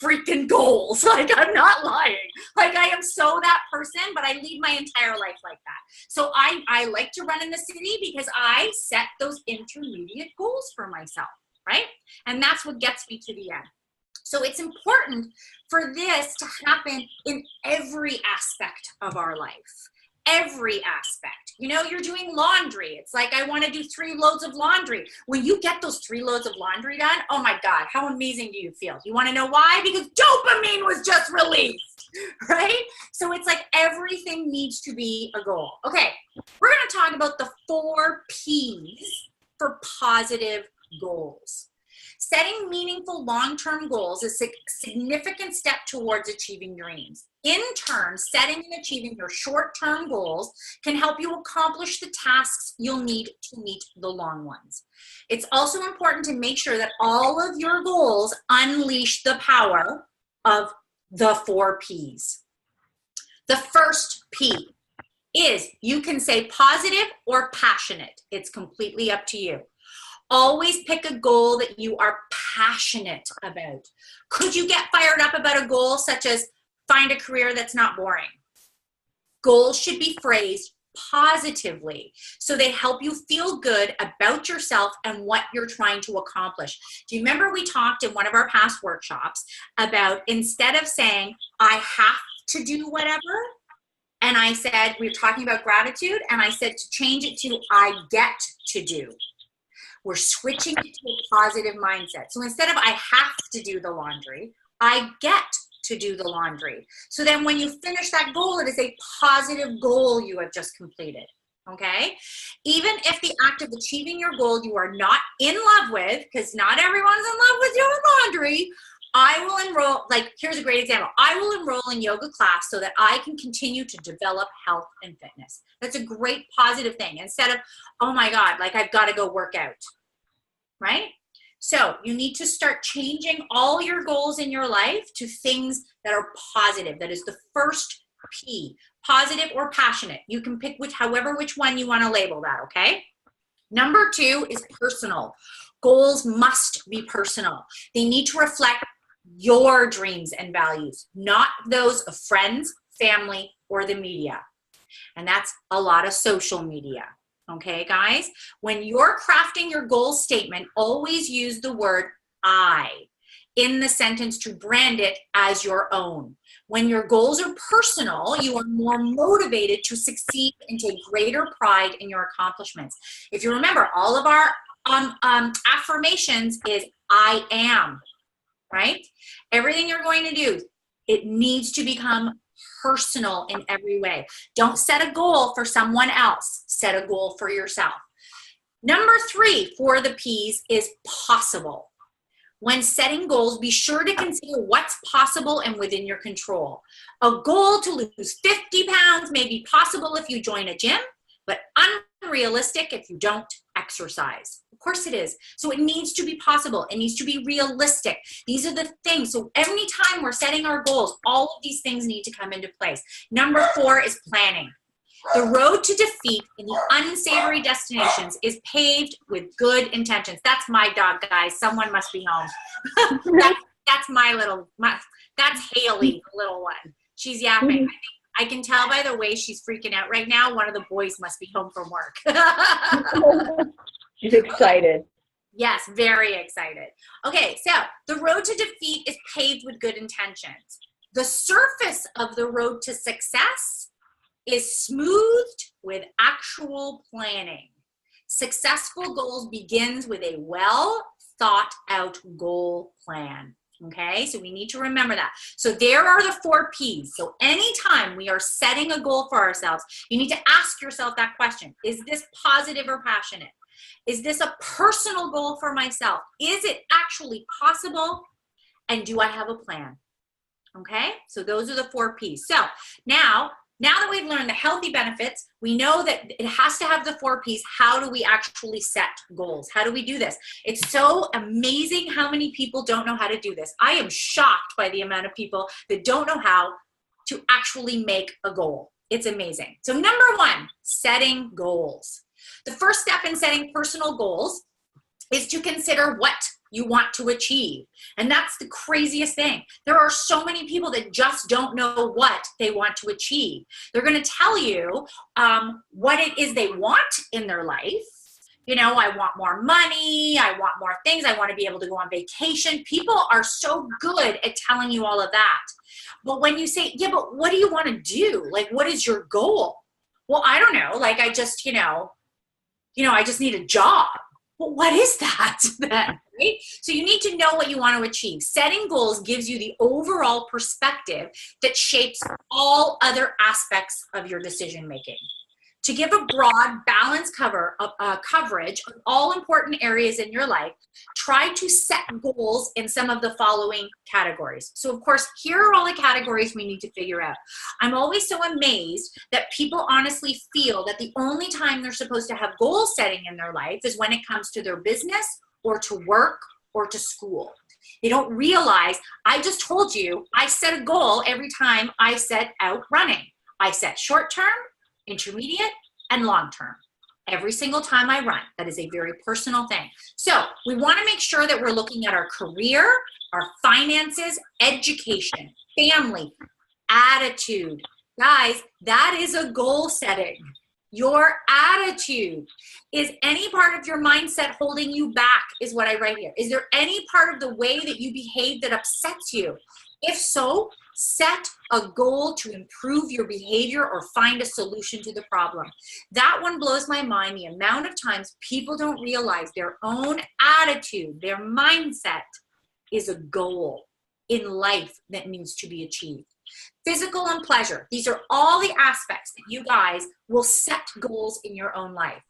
freaking goals. Like, I'm not lying. Like, I am so that person, but I lead my entire life like that. So I like to run in the city because I set those intermediate goals for myself, right? And that's what gets me to the end. So it's important for this to happen in every aspect of our life. Every aspect. You know, you're doing laundry. It's like, I want to do 3 loads of laundry. When you get those 3 loads of laundry done, oh my God, how amazing do you feel? You want to know why? Because dopamine was just released, right? So it's like everything needs to be a goal. Okay, we're going to talk about the 4 P's for positive goals. Setting meaningful long-term goals is a significant step towards achieving dreams. In turn, setting and achieving your short-term goals can help you accomplish the tasks you'll need to meet the long ones. It's also important to make sure that all of your goals unleash the power of the 4 P's. The first P is you can say positive or passionate. It's completely up to you. Always pick a goal that you are passionate about. Could you get fired up about a goal such as find a career that's not boring? Goals should be phrased positively so they help you feel good about yourself and what you're trying to accomplish. Do you remember we talked in one of our past workshops about instead of saying, I have to do whatever, and I said, we were talking about gratitude, and I said to change it to I get to do. We're switching it to a positive mindset. So instead of I have to do the laundry, I get to do the laundry. So then when you finish that goal, it is a positive goal you have just completed, okay? Even if the act of achieving your goal you are not in love with, because not everyone's in love with doing laundry, I will enroll, like, here's a great example. I will enroll in yoga class so that I can continue to develop health and fitness. That's a great positive thing. Instead of, oh my God, like I've got to go work out, right? So you need to start changing all your goals in your life to things that are positive. That is the first P, positive or passionate. You can pick which one you want to label that, okay? Number 2 is personal. Goals must be personal. They need to reflect your dreams and values, not those of friends, family, or the media. And that's a lot of social media. Okay, guys? When you're crafting your goal statement, always use the word I in the sentence to brand it as your own. When your goals are personal, you are more motivated to succeed and take greater pride in your accomplishments. If you remember, all of our affirmations is I am, right? Everything you're going to do, it needs to become personal in every way. Don't set a goal for someone else. Set a goal for yourself. Number 3 for the P's is possible. When setting goals, be sure to consider what's possible and within your control. A goal to lose 50 pounds may be possible if you join a gym, but unrealistic if you don't exercise. Of course it is. So it needs to be possible. It needs to be realistic. These are the things. So every time we're setting our goals, all of these things need to come into place. Number 4 is planning. The road to defeat in the unsavory destinations is paved with good intentions. That's my dog, guys. Someone must be home. that's that's Haley, the little one. She's yapping. I can tell by the way she's freaking out right now. One of the boys must be home from work. She's excited. Yes, very excited. Okay, so the road to defeat is paved with good intentions. The surface of the road to success is smoothed with actual planning. Successful goals begins with a well thought out goal plan. Okay, so we need to remember that. So there are the 4 P's. So anytime we are setting a goal for ourselves, you need to ask yourself that question. Is this positive or passionate? Is this a personal goal for myself? Is it actually possible? And do I have a plan? Okay, so those are the 4 P's. So now that we've learned the healthy benefits, we know that it has to have the 4 P's. How do we actually set goals? How do we do this? It's so amazing how many people don't know how to do this. I am shocked by the amount of people that don't know how to actually make a goal. It's amazing. So number 1, setting goals. The first step in setting personal goals is to consider what you want to achieve. And that's the craziest thing. There are so many people that just don't know what they want to achieve. They're going to tell you what it is they want in their life. You know, I want more money. I want more things. I want to be able to go on vacation. People are so good at telling you all of that. But when you say, yeah, but what do you want to do? Like, what is your goal? Well, I don't know. Like, I just, I just need a job. Well, what is that then, right? So you need to know what you want to achieve. Setting goals gives you the overall perspective that shapes all other aspects of your decision making. To give a broad, balanced coverage of all important areas in your life, try to set goals in some of the following categories. So, of course, here are all the categories we need to figure out. I'm always so amazed that people honestly feel that the only time they're supposed to have goal setting in their life is when it comes to their business or to work or to school. They don't realize, I just told you, I set a goal every time I set out running. I set short-term, intermediate, and long-term. Every single time I run. That is a very personal thing. So we want to make sure that we're looking at our career, our finances, education, family, attitude. Guys, that is a goal setting. Your attitude. Is any part of your mindset holding you back, is what I write here. Is there any part of the way that you behave that upsets you? If so, set a goal to improve your behavior or find a solution to the problem. That one blows my mind, the amount of times people don't realize their own attitude, their mindset is a goal in life that needs to be achieved. Physical and pleasure. These are all the aspects that you guys will set goals in your own life.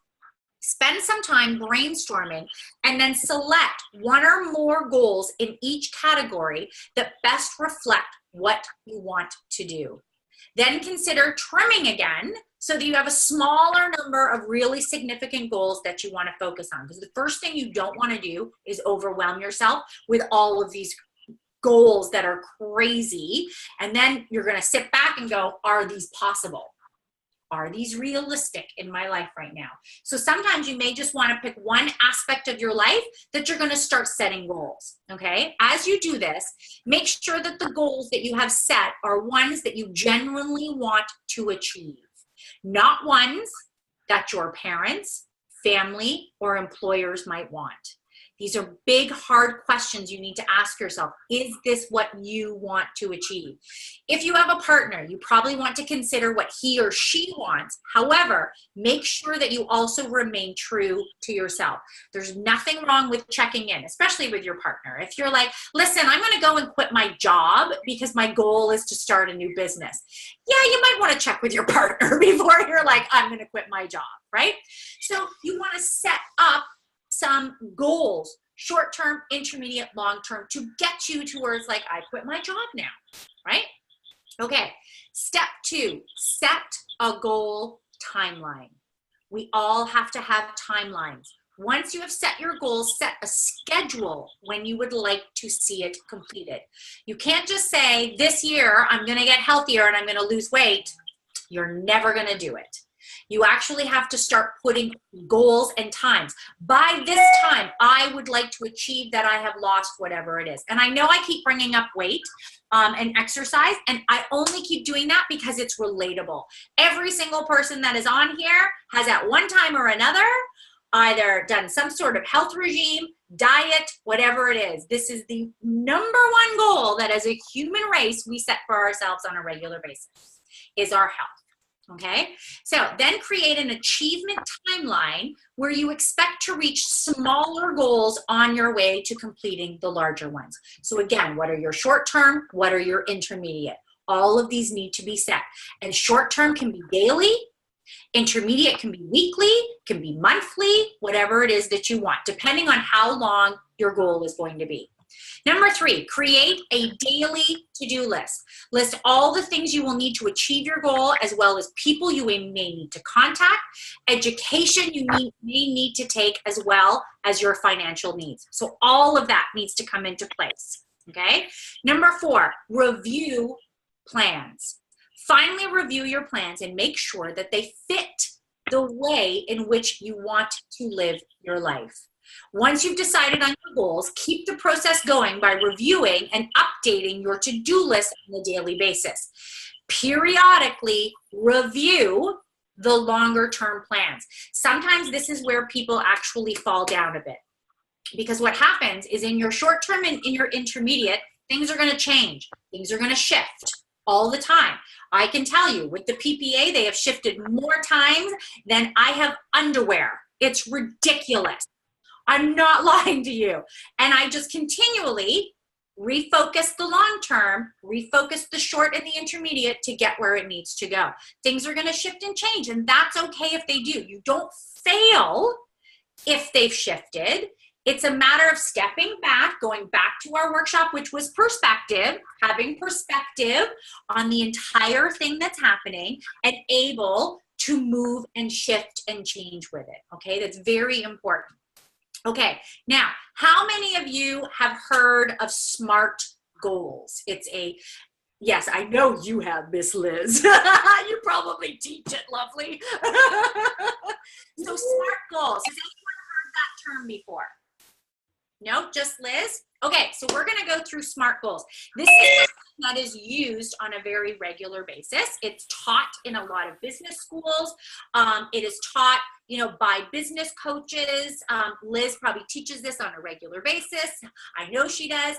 Spend some time brainstorming and then select one or more goals in each category that best reflect what you want to do. Then consider trimming again so that you have a smaller number of really significant goals that you want to focus on. Because the first thing you don't want to do is overwhelm yourself with all of these goals that are crazy. And then you're going to sit back and go, are these possible? Are these realistic in my life right now? So sometimes you may just want to pick one aspect of your life that you're going to start setting goals, okay? As you do this, make sure that the goals that you have set are ones that you genuinely want to achieve, not ones that your parents, family, or employers might want. These are big, hard questions you need to ask yourself. Is this what you want to achieve? If you have a partner, you probably want to consider what he or she wants. However, make sure that you also remain true to yourself. There's nothing wrong with checking in, especially with your partner. If you're like, listen, I'm going to go and quit my job because my goal is to start a new business. Yeah, you might want to check with your partner before you're like, I'm going to quit my job, right? So you want to set up some goals, short-term, intermediate, long-term, to get you to where it's like, I quit my job now, right? Okay, step 2, set a goal timeline. We all have to have timelines. Once you have set your goals, set a schedule when you would like to see it completed. You can't just say, this year, I'm going to get healthier and I'm going to lose weight. You're never going to do it. You actually have to start putting goals and times. By this time, I would like to achieve that I have lost whatever it is. And I know I keep bringing up weight and exercise, and I only keep doing that because it's relatable. Every single person that is on here has at one time or another either done some sort of health regime, diet, whatever it is. This is the number one goal that as a human race we set for ourselves on a regular basis, is our health. Okay, so then create an achievement timeline where you expect to reach smaller goals on your way to completing the larger ones. So again, what are your short term? What are your intermediate? All of these need to be set. And short term can be daily, intermediate can be weekly, can be monthly, whatever it is that you want, depending on how long your goal is going to be. Number 3, create a daily to-do list. List all the things you will need to achieve your goal, as well as people you may need to contact, education you may need to take, as well as your financial needs. So all of that needs to come into place, okay? Number 4, review plans. Finally, review your plans and make sure that they fit the way in which you want to live your life. Once you've decided on your goals, keep the process going by reviewing and updating your to-do list on a daily basis. Periodically review the longer-term plans. Sometimes this is where people actually fall down a bit, because what happens is in your short-term and in your intermediate, things are going to change. Things are going to shift all the time. I can tell you, with the PPA, they have shifted more times than I have underwear. It's ridiculous. I'm not lying to you. And I just continually refocus the long term, refocus the short and the intermediate to get where it needs to go. Things are going to shift and change, and that's okay if they do. You don't fail if they've shifted. It's a matter of stepping back, going back to our workshop, which was perspective, having perspective on the entire thing that's happening and able to move and shift and change with it. Okay, that's very important. Okay, now, how many of you have heard of SMART goals? It's a, yes, I know you have, Miss Liz. You probably teach it, lovely. So SMART goals, has anyone heard that term before? No, just Liz? Okay, so we're gonna go through SMART goals. This is something that is used on a very regular basis. It's taught in a lot of business schools. It is taught, you know, by business coaches. Liz probably teaches this on a regular basis. I know she does.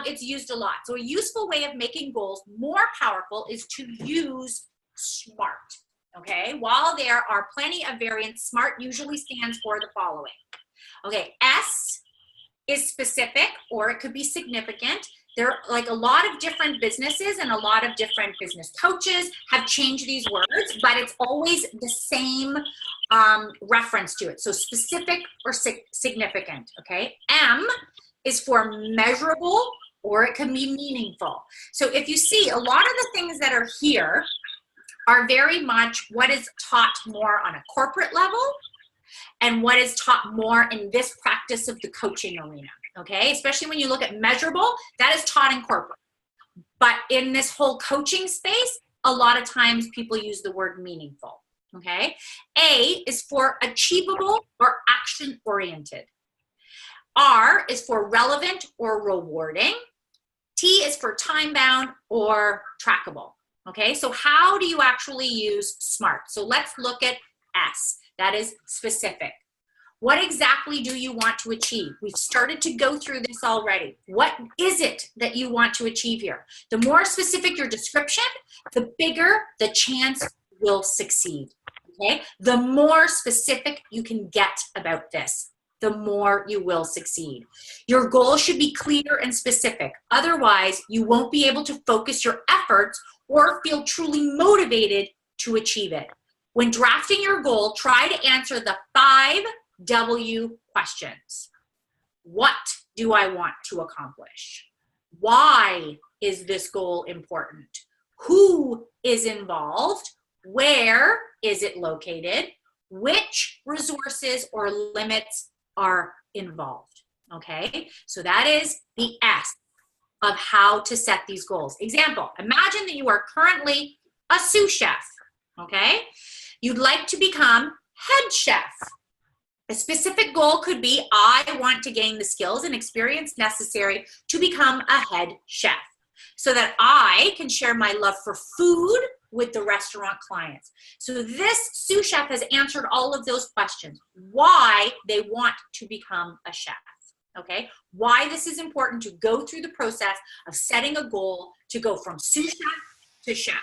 It's used a lot. So a useful way of making goals more powerful is to use SMART, okay? While there are plenty of variants, SMART usually stands for the following. Okay, S is specific, or it could be significant. There are like a lot of different businesses and a lot of different business coaches have changed these words, but it's always the same reference to it. So specific or significant, okay? M is for measurable, or it can be meaningful. So if you see, a lot of the things that are here are very much what is taught more on a corporate level and what is taught more in this practice of the coaching arena, okay? Especially when you look at measurable, that is taught in corporate. But in this whole coaching space, a lot of times people use the word meaningful, okay? A is for achievable or action-oriented. R is for relevant or rewarding. T is for time-bound or trackable, okay? So how do you actually use SMART? So let's look at S. That is specific. What exactly do you want to achieve? We've started to go through this already. What is it that you want to achieve here? The more specific your description, the bigger the chance you'll succeed, okay? The more specific you can get about this, the more you will succeed. Your goal should be clear and specific. Otherwise, you won't be able to focus your efforts or feel truly motivated to achieve it. When drafting your goal, try to answer the 5 W questions. What do I want to accomplish? Why is this goal important? Who is involved? Where is it located? Which resources or limits are involved? Okay, so that is the S of how to set these goals. Example, imagine that you are currently a sous chef, okay? You'd like to become head chef. A specific goal could be, I want to gain the skills and experience necessary to become a head chef so that I can share my love for food with the restaurant clients. So this sous chef has answered all of those questions. Why they want to become a chef, okay? Why this is important to go through the process of setting a goal to go from sous chef to chef.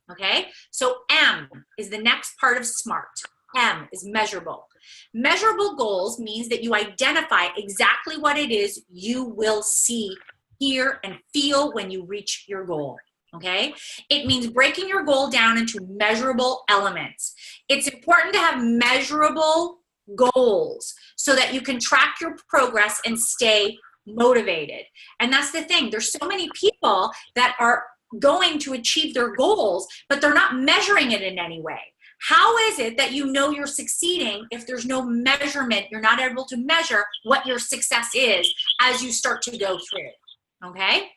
Okay, so M is the next part of SMART. M is measurable. Measurable goals means that you identify exactly what it is you will see, hear, and feel when you reach your goal. Okay, it means breaking your goal down into measurable elements. It's important to have measurable goals so that you can track your progress and stay motivated. And that's the thing. There's so many people that are going to achieve their goals, but they're not measuring it in any way. How is it that you know you're succeeding if there's no measurement? You're not able to measure what your success is as you start to go through. Okay?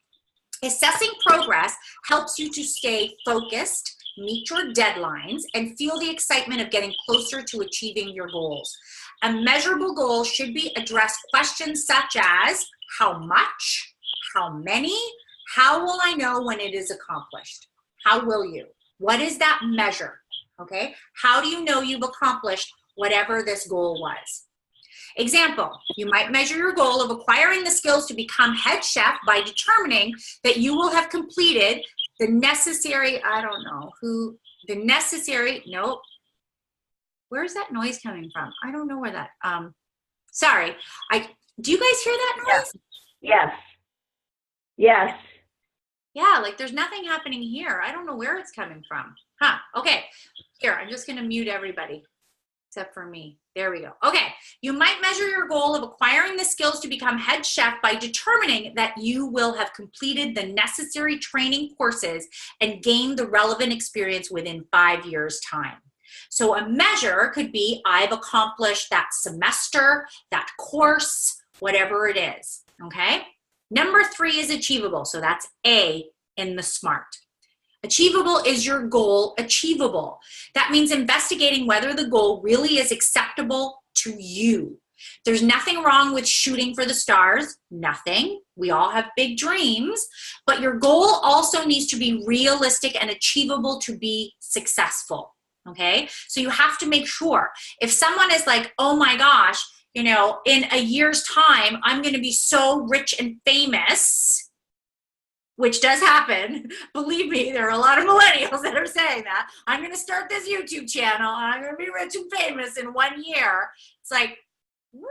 Assessing progress helps you to stay focused, meet your deadlines, and feel the excitement of getting closer to achieving your goals. A measurable goal should be address questions such as how much, how many, how will I know when it is accomplished? How will you? What is that measure? Okay, how do you know you've accomplished whatever this goal was? Example, you might measure your goal of acquiring the skills to become head chef by determining that you will have completed the necessary, nope. Where's that noise coming from? I don't know where that, sorry. Do you guys hear that noise? Yes. Yes. Yeah, like there's nothing happening here. I don't know where it's coming from. Huh, okay. Here, I'm just gonna mute everybody except for me. There we go. Okay, you might measure your goal of acquiring the skills to become head chef by determining that you will have completed the necessary training courses and gained the relevant experience within 5 years' time. So a measure could be, I've accomplished that semester, that course, whatever it is, okay? Number 3 is achievable, so that's A in the SMART. Achievable is your goal achievable. That means investigating whether the goal really is acceptable to you. There's nothing wrong with shooting for the stars, nothing. We all have big dreams, but your goal also needs to be realistic and achievable to be successful, okay? So you have to make sure. If someone is like, oh my gosh, you know, in a year's time, I'm gonna be so rich and famous, which does happen. Believe me, there are a lot of millennials that are saying that. I'm going to start this YouTube channel and I'm going to be rich and famous in 1 year. It's like, really?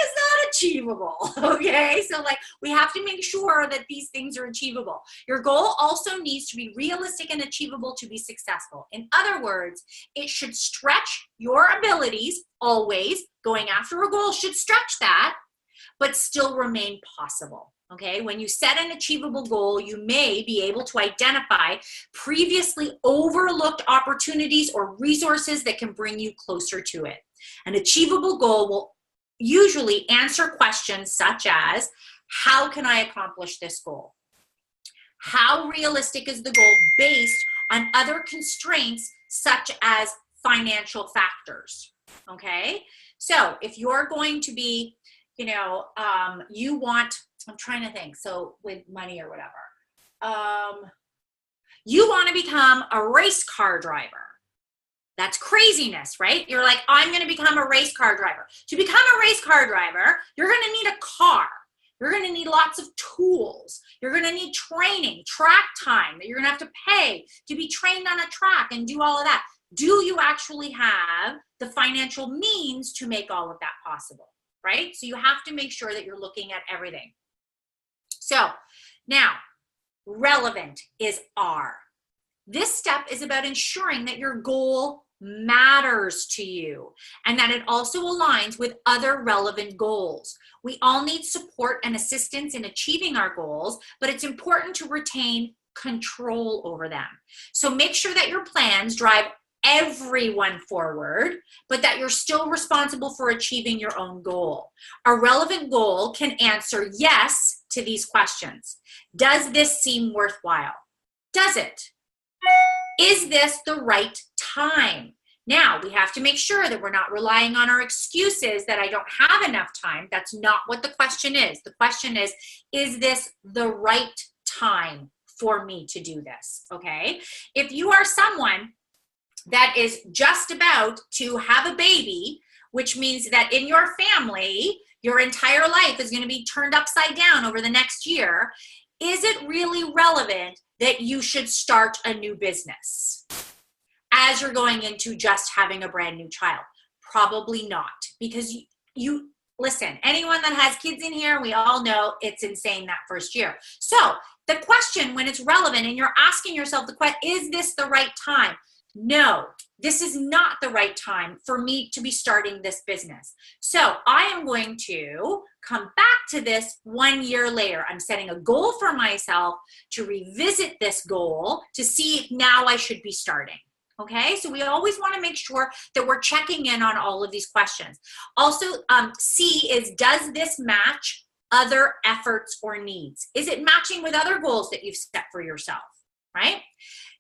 Is that achievable? Okay, so like we have to make sure that these things are achievable. Your goal also needs to be realistic and achievable to be successful. In other words, it should stretch your abilities always. Going after a goal should stretch that, but still remain possible. Okay, when you set an achievable goal, you may be able to identify previously overlooked opportunities or resources that can bring you closer to it. An achievable goal will usually answer questions such as, how can I accomplish this goal? How realistic is the goal based on other constraints such as financial factors? Okay, so if you're going to be, you know, you want, I'm trying to think, so with money or whatever, you want to become a race car driver. That's craziness, right? You're like, I'm going to become a race car driver. To become a race car driver, you're going to need a car. You're going to need lots of tools. You're going to need training, track time that you're going to have to pay to be trained on a track and do all of that. Do you actually have the financial means to make all of that possible, right? So you have to make sure that you're looking at everything. So now, relevant is R. This step is about ensuring that your goal matters to you and that it also aligns with other relevant goals. We all need support and assistance in achieving our goals, but it's important to retain control over them. So make sure that your plans drive everyone forward, but that you're still responsible for achieving your own goal. A relevant goal can answer yes to these questions. Does this seem worthwhile? Does it? Is this the right time? Now, we have to make sure that we're not relying on our excuses that I don't have enough time. That's not what the question is. The question is this the right time for me to do this? Okay? If you are someone that is just about to have a baby, which means that in your family, your entire life is going to be turned upside down over the next year, is it really relevant that you should start a new business as you're going into just having a brand new child? Probably not, because you listen, anyone that has kids in here, we all know it's insane that first year. So the question, when it's relevant and you're asking yourself the question, is this the right time? No, this is not the right time for me to be starting this business. So I am going to come back to this 1 year later. I'm setting a goal for myself to revisit this goal to see if now I should be starting. Okay, so we always want to make sure that we're checking in on all of these questions. Also, C is, does this match other efforts or needs? Is it matching with other goals that you've set for yourself, right?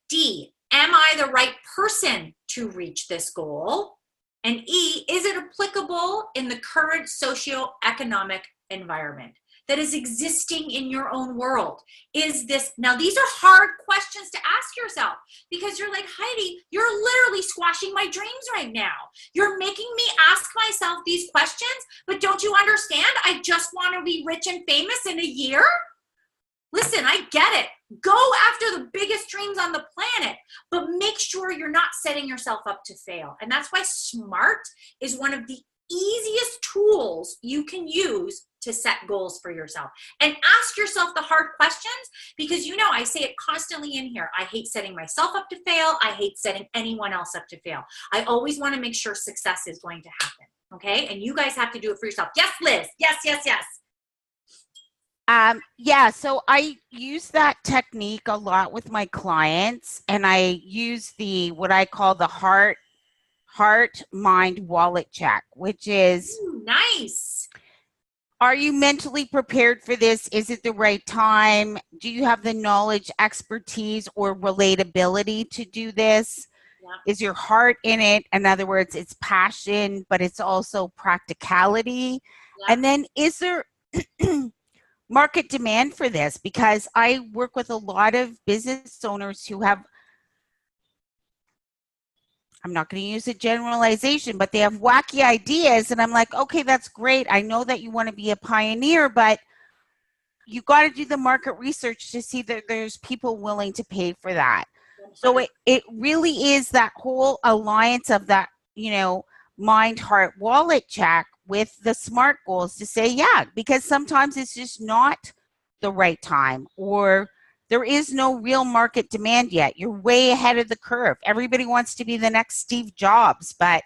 D, am I the right person to reach this goal? And E, is it applicable in the current socioeconomic environment that is existing in your own world? Is this, now these are hard questions to ask yourself, because you're like, Heidi, you're literally squashing my dreams right now. You're making me ask myself these questions, but don't you understand? I just want to be rich and famous in a year. Listen, I get it. Go after the biggest dreams on the planet, but make sure you're not setting yourself up to fail. And that's why SMART is one of the easiest tools you can use to set goals for yourself. And ask yourself the hard questions, because you know, I say it constantly in here. I hate setting myself up to fail. I hate setting anyone else up to fail. I always want to make sure success is going to happen. Okay. And you guys have to do it for yourself. Yes, Liz. Yes, yes, yes. Yeah, so I use that technique a lot with my clients, and I use the, what I call the heart, mind, wallet check, which is, Ooh, nice. Are you mentally prepared for this? Is it the right time? Do you have the knowledge, expertise, or relatability to do this? Yeah. Is your heart in it? In other words, it's passion, but it's also practicality. Yeah. And then is there market demand for this? Because I work with a lot of business owners who have, I'm not going to use a generalization, but they have wacky ideas. And I'm like, okay, that's great. I know that you want to be a pioneer, but you got to do the market research to see that there's people willing to pay for that. So it really is that whole alliance of that, you know, mind, heart, wallet check with the SMART goals to say, yeah, because sometimes it's just not the right time, or there is no real market demand yet. You're way ahead of the curve. Everybody wants to be the next Steve Jobs, but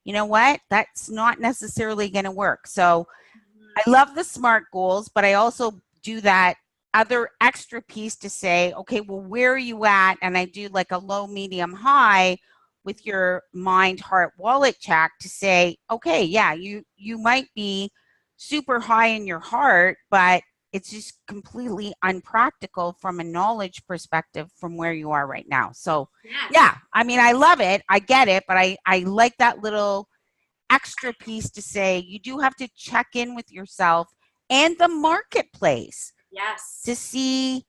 you know what? That's not necessarily going to work. So I love the SMART goals, but I also do that other extra piece to say, okay, well, where are you at? And I do like a low, medium, high with your mind, heart, wallet check to say, okay, yeah, you might be super high in your heart, but it's just completely unpractical from a knowledge perspective from where you are right now. So yeah, I mean, I love it. I get it, but I like that little extra piece to say you do have to check in with yourself and the marketplace. Yes. To see,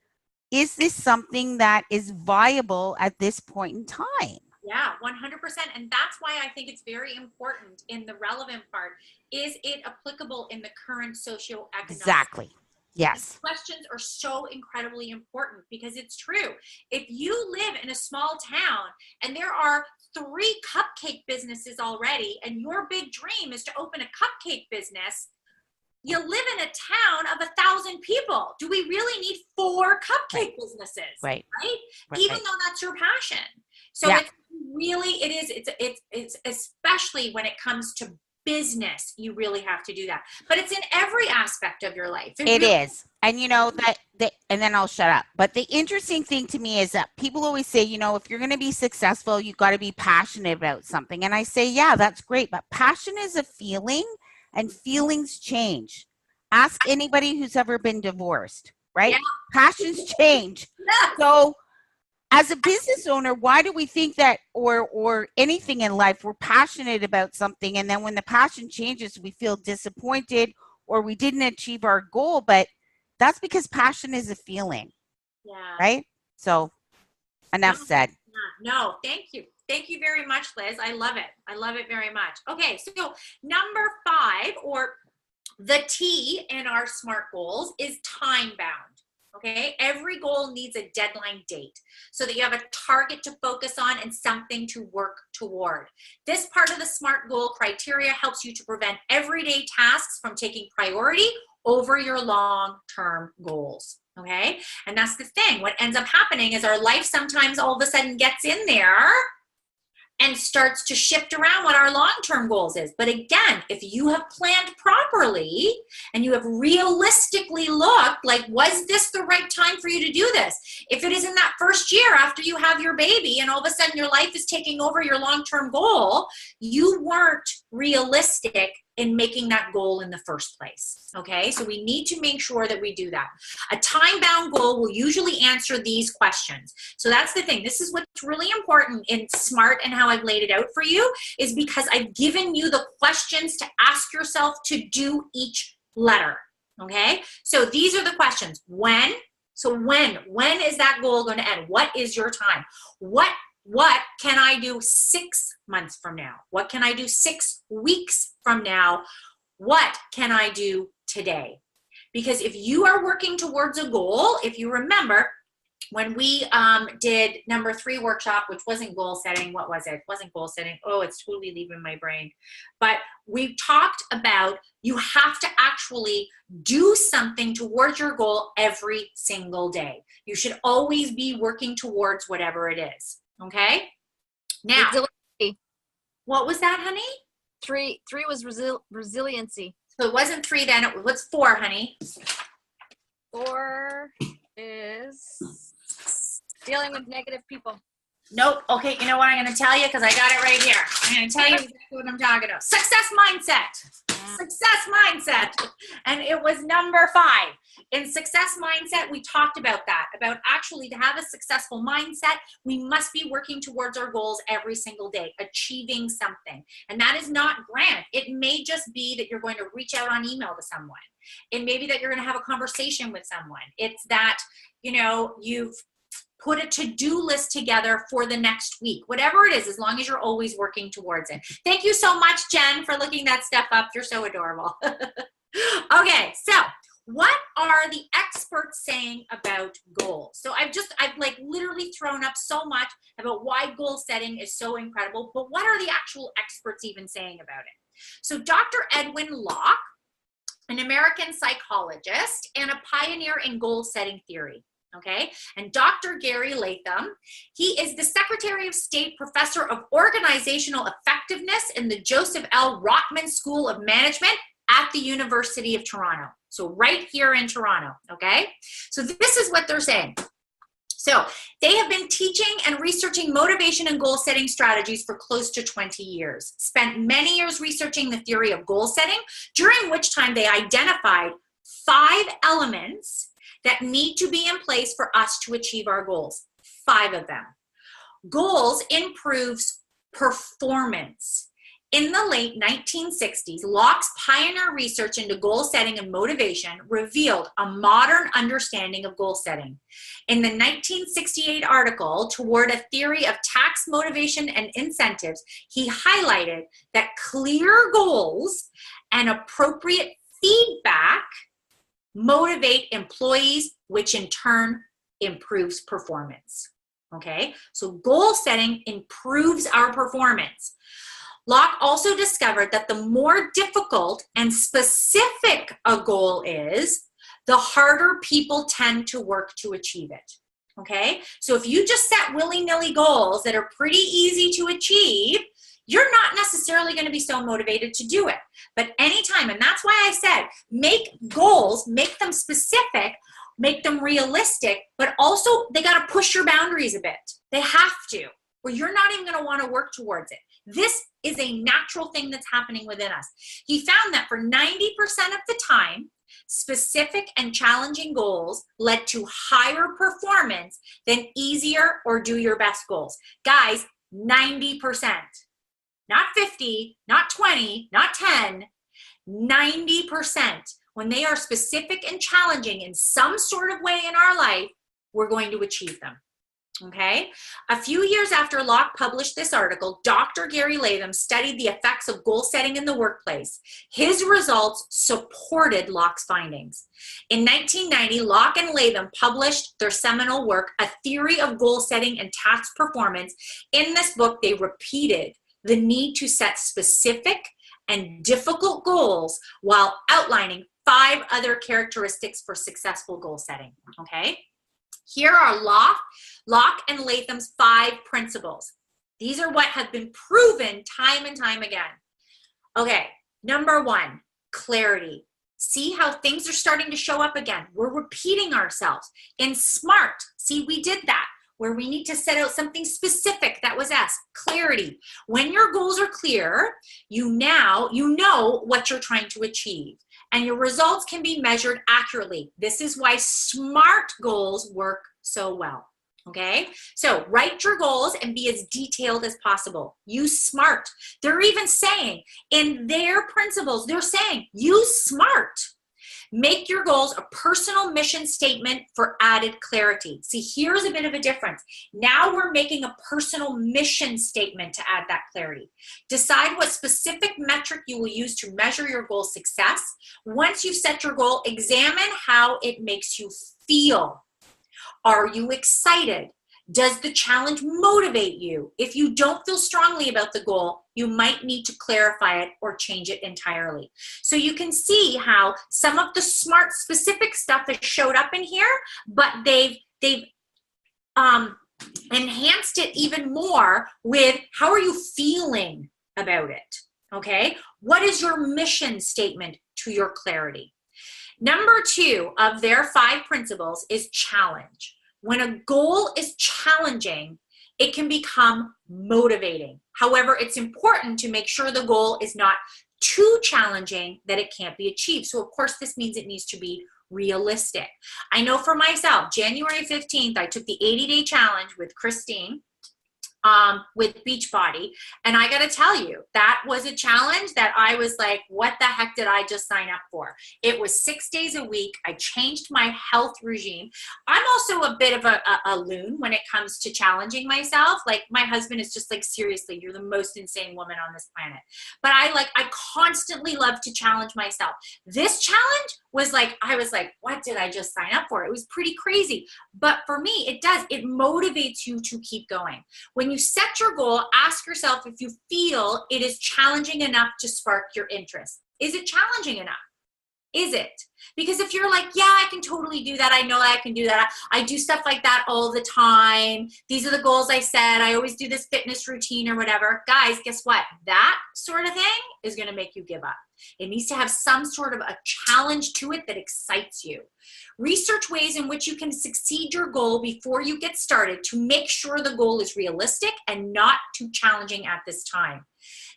is this something that is viable at this point in time? Yeah, 100%. And that's why I think it's very important in the relevant part. Is it applicable in the current socioeconomic? Exactly. Yes. These questions are so incredibly important, because it's true. If you live in a small town and there are 3 cupcake businesses already, and your big dream is to open a cupcake business, you live in a town of 1,000 people. Do we really need 4 cupcake businesses? Right. Even though that's your passion. So it's really, it's especially when it comes to business, you really have to do that. But it's in every aspect of your life. It is. And you know that and then I'll shut up. But the interesting thing to me is that people always say, you know, if you're going to be successful, you got to be passionate about something. And I say, yeah, that's great. But passion is a feeling, and feelings change. Ask anybody who's ever been divorced, right? Yeah. Passions change. Yeah. So as a business owner, why do we think that, or anything in life, we're passionate about something, and then when the passion changes, we feel disappointed or we didn't achieve our goal? But that's because passion is a feeling. Yeah. Right? So enough said. No, thank you. Thank you very much, Liz. I love it. I love it very much. Okay, so number 5, or the T in our SMART goals, is time bound. Okay, every goal needs a deadline date so that you have a target to focus on and something to work toward. This part of the SMART goal criteria helps you to prevent everyday tasks from taking priority over your long-term goals. Okay, and that's the thing. What ends up happening is our life sometimes all of a sudden gets in there and starts to shift around what our long-term goals is. But again, if you have planned properly and you have realistically looked, like, was this the right time for you to do this? If it is in that first year after you have your baby and all of a sudden your life is taking over your long-term goal, you weren't realistic in making that goal in the first place. Okay, so we need to make sure that we do that. A time-bound goal will usually answer these questions. So that's the thing. This is what's really important in SMART and how I've laid it out for you, is because I've given you the questions to ask yourself to do each letter. Okay, so these are the questions. When? So when is that goal going to end? What is your time? What can I do 6 months from now? What can I do 6 weeks from now? What can I do today? Because if you are working towards a goal, if you remember, when we did number 3 workshop, which wasn't goal setting, what was it? It wasn't goal setting. Oh, it's totally leaving my brain. But we talked about you have to actually do something towards your goal every single day. You should always be working towards whatever it is. Okay? Now, Resiliency. what was that, honey? 3 was resiliency. So it wasn't 3 then. What's 4, honey? 4 is dealing with negative people. Nope. Okay, you know what I'm going to tell you, because I got it right here. I'm going to tell you exactly what I'm talking about. Success mindset. Success mindset. And it was number 5. In success mindset, we talked about that, about actually to have a successful mindset, we must be working towards our goals every single day, achieving something. And that is not grand. It may just be that you're going to reach out on email to someone. It may be that you're going to have a conversation with someone. It's that, you know, you've put a to-do list together for the next week, whatever it is, as long as you're always working towards it. Thank you so much, Jen, for looking that stuff up. You're so adorable. Okay, so what are the experts saying about goals? So I've like literally thrown up so much about why goal setting is so incredible, but what are the actual experts even saying about it? So Dr. Edwin Locke, an American psychologist and a pioneer in goal setting theory. Okay, and Dr. Gary Latham, he is the Secretary of State Professor of Organizational Effectiveness in the Joseph L. Rotman School of Management at the University of Toronto. So right here in Toronto, okay? So this is what they're saying. So they have been teaching and researching motivation and goal setting strategies for close to 20 years, spent many years researching the theory of goal setting, during which time they identified 5 elements that need to be in place for us to achieve our goals. 5 of them. Goals improves performance. In the late 1960s, Locke's pioneer research into goal setting and motivation revealed a modern understanding of goal setting. In the 1968 article, Toward a Theory of Tax Motivation and Incentives, he highlighted that clear goals and appropriate feedback motivate employees, which in turn improves performance. Okay, so goal setting improves our performance. Locke also discovered that the more difficult and specific a goal is, the harder people tend to work to achieve it. Okay, so if you just set willy-nilly goals that are pretty easy to achieve, you're not necessarily going to be so motivated to do it. But anytime, and that's why I said, make goals, make them specific, make them realistic, but also they got to push your boundaries a bit. They have to, or you're not even going to want to work towards it. This is a natural thing that's happening within us. He found that for 90% of the time, specific and challenging goals led to higher performance than easier or do your best goals. Guys, 90%. Not 50, not 20, not 10, 90%. When they are specific and challenging in some sort of way in our life, we're going to achieve them. Okay, a few years after Locke published this article, Dr. Gary Latham studied the effects of goal setting in the workplace. His results supported Locke's findings. In 1990, Locke and Latham published their seminal work, A Theory of Goal Setting and Task Performance. In this book, they repeated the need to set specific and difficult goals while outlining 5 other characteristics for successful goal setting. Okay, here are Locke and Latham's 5 principles. These are what have been proven time and time again. Okay, number 1, clarity. See how things are starting to show up again. We're repeating ourselves. In SMART, see, we did that, where we need to set out something specific. That was S, clarity. When your goals are clear, you know what you're trying to achieve, and your results can be measured accurately. This is why SMART goals work so well. Okay, so write your goals and be as detailed as possible. Use SMART. They're even saying in their principles, they're saying use SMART. Make your goals a personal mission statement for added clarity. See, here's a bit of a difference. Now we're making a personal mission statement to add that clarity. Decide what specific metric you will use to measure your goal success. Once you've set your goal, examine how it makes you feel. Are you excited? Does the challenge motivate you? If you don't feel strongly about the goal, you might need to clarify it or change it entirely. So you can see how some of the SMART specific stuff has showed up in here, but they've enhanced it even more with how are you feeling about it, okay? What is your mission statement to your clarity? Number 2 of their 5 principles is challenge. When a goal is challenging, it can become motivating. However, it's important to make sure the goal is not too challenging that it can't be achieved. So of course, this means it needs to be realistic. I know for myself, January 15th, I took the 80-day challenge with Christine, with Beachbody. And I got to tell you, that was a challenge that I was like, what the heck did I just sign up for? It was 6 days a week. I changed my health regime. I'm also a bit of a loon when it comes to challenging myself. Like my husband is just like, seriously, you're the most insane woman on this planet. But I constantly love to challenge myself. This challenge was like, I was like, what did I just sign up for? It was pretty crazy. But for me, it motivates you to keep going. When you set your goal, ask yourself if you feel it is challenging enough to spark your interest. Is it challenging enough? Is it? Because if you're like, yeah, I can totally do that. I know I can do that. I do stuff like that all the time. These are the goals I set. I always do this fitness routine or whatever. Guys, guess what? That sort of thing is going to make you give up. It needs to have some sort of a challenge to it that excites you. Research ways in which you can succeed your goal before you get started to make sure the goal is realistic and not too challenging at this time.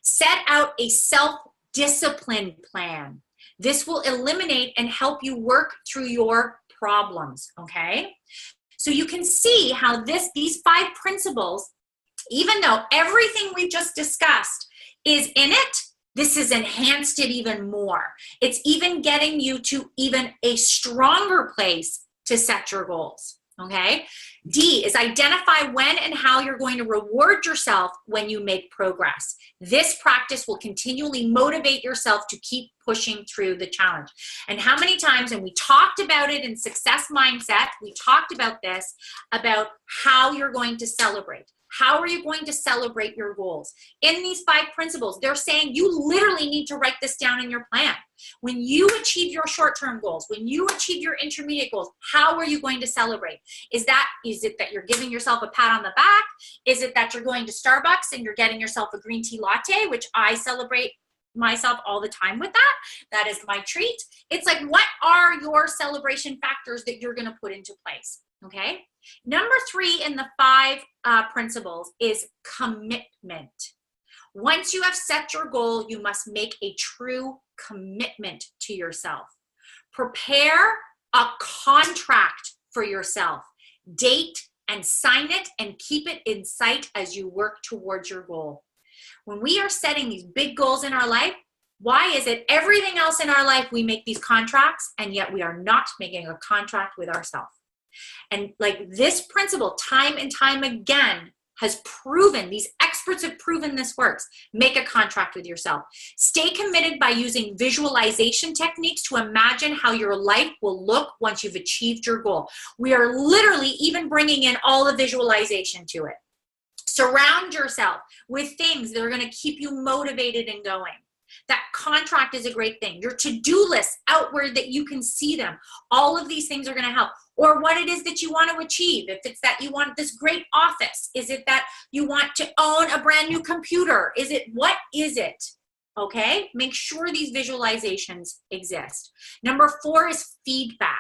Set out a self-discipline plan. This will eliminate and help you work through your problems, okay? So you can see how these 5 principles, even though everything we just discussed is in it, this has enhanced it even more. It's even getting you to even a stronger place to set your goals, okay? D is identify when and how you're going to reward yourself when you make progress. This practice will continually motivate yourself to keep pushing through the challenge. And how many times, and we talked about it in Success Mindset, we talked about this, about how you're going to celebrate. How are you going to celebrate your goals? In these 5 principles, they're saying you literally need to write this down in your plan. When you achieve your short-term goals, when you achieve your intermediate goals, how are you going to celebrate? Is it that you're giving yourself a pat on the back? Is it that you're going to Starbucks and you're getting yourself a green tea latte, which I celebrate myself all the time with that? That is my treat. It's like, what are your celebration factors that you're going to put into place? Okay. Number 3 in the 5 principles is commitment. Once you have set your goal, you must make a true commitment to yourself. Prepare a contract for yourself. Date and sign it and keep it in sight as you work towards your goal. When we are setting these big goals in our life, why is it everything else in our life we make these contracts and yet we are not making a contract with ourselves? And like this principle, time and time again, has proven, these experts have proven this works. Make a contract with yourself. Stay committed by using visualization techniques to imagine how your life will look once you've achieved your goal. We are literally even bringing in all the visualization to it. Surround yourself with things that are going to keep you motivated and going. That contract is a great thing. Your to-do list outward that you can see them. All of these things are going to help. Or what it is that you want to achieve. If it's that you want this great office, is it that you want to own a brand new computer? What is it? Okay, make sure these visualizations exist. Number 4 is feedback.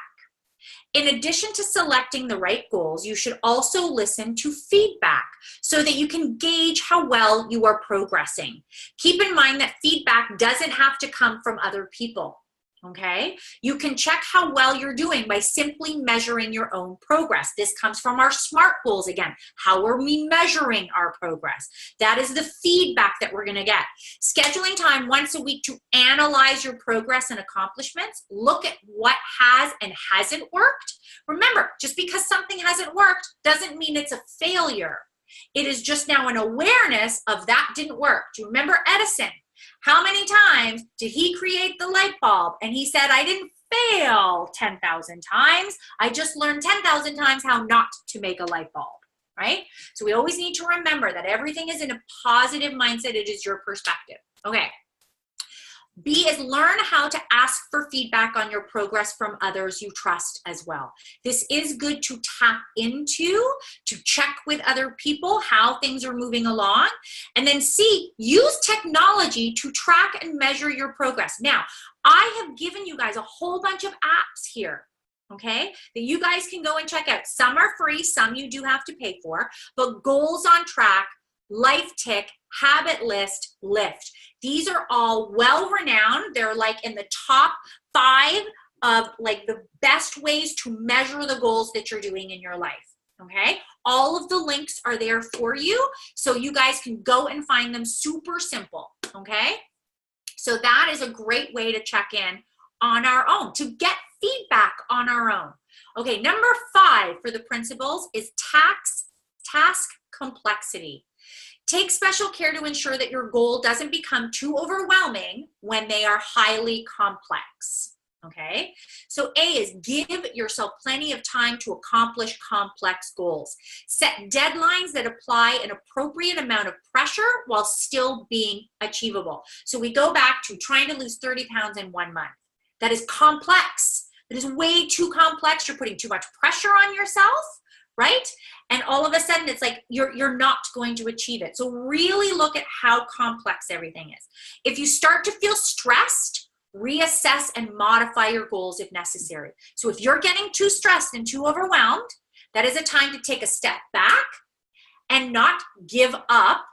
In addition to selecting the right goals, you should also listen to feedback so that you can gauge how well you are progressing. Keep in mind that feedback doesn't have to come from other people. Okay, you can check how well you're doing by simply measuring your own progress. This comes from our SMART goals again. How are we measuring our progress? That is the feedback that we're going to get. Scheduling time once a week to analyze your progress and accomplishments. Look at what has and hasn't worked. Remember, just because something hasn't worked doesn't mean it's a failure. It is just now an awareness of that didn't work. Do you remember Edison? How many times did he create the light bulb? And he said, I didn't fail 10,000 times. I just learned 10,000 times how not to make a light bulb, right? So we always need to remember that everything is in a positive mindset. It is your perspective. Okay. B is learn how to ask for feedback on your progress from others you trust as well. This is good to tap into, to check with other people how things are moving along. And then C, use technology to track and measure your progress. Now, I have given you guys a whole bunch of apps here, okay, that you guys can go and check out. Some are free, some you do have to pay for, but Goals on Track, Life Tick, Habit List, Lift. These are all well-renowned. They're like in the top 5 of like the best ways to measure the goals that you're doing in your life, okay? All of the links are there for you, so you guys can go and find them super simple, okay? So that is a great way to check in on our own, to get feedback on our own. Okay, number 5 for the principles is task complexity. Take special care to ensure that your goal doesn't become too overwhelming when they are highly complex, okay? So A is give yourself plenty of time to accomplish complex goals. Set deadlines that apply an appropriate amount of pressure while still being achievable. So we go back to trying to lose 30 pounds in 1 month. That is complex. That is way too complex. You're putting too much pressure on yourself, right? And all of a sudden it's like you're not going to achieve it. So really look at how complex everything is. If you start to feel stressed, reassess and modify your goals if necessary. So if you're getting too stressed and too overwhelmed, that is a time to take a step back and not give up,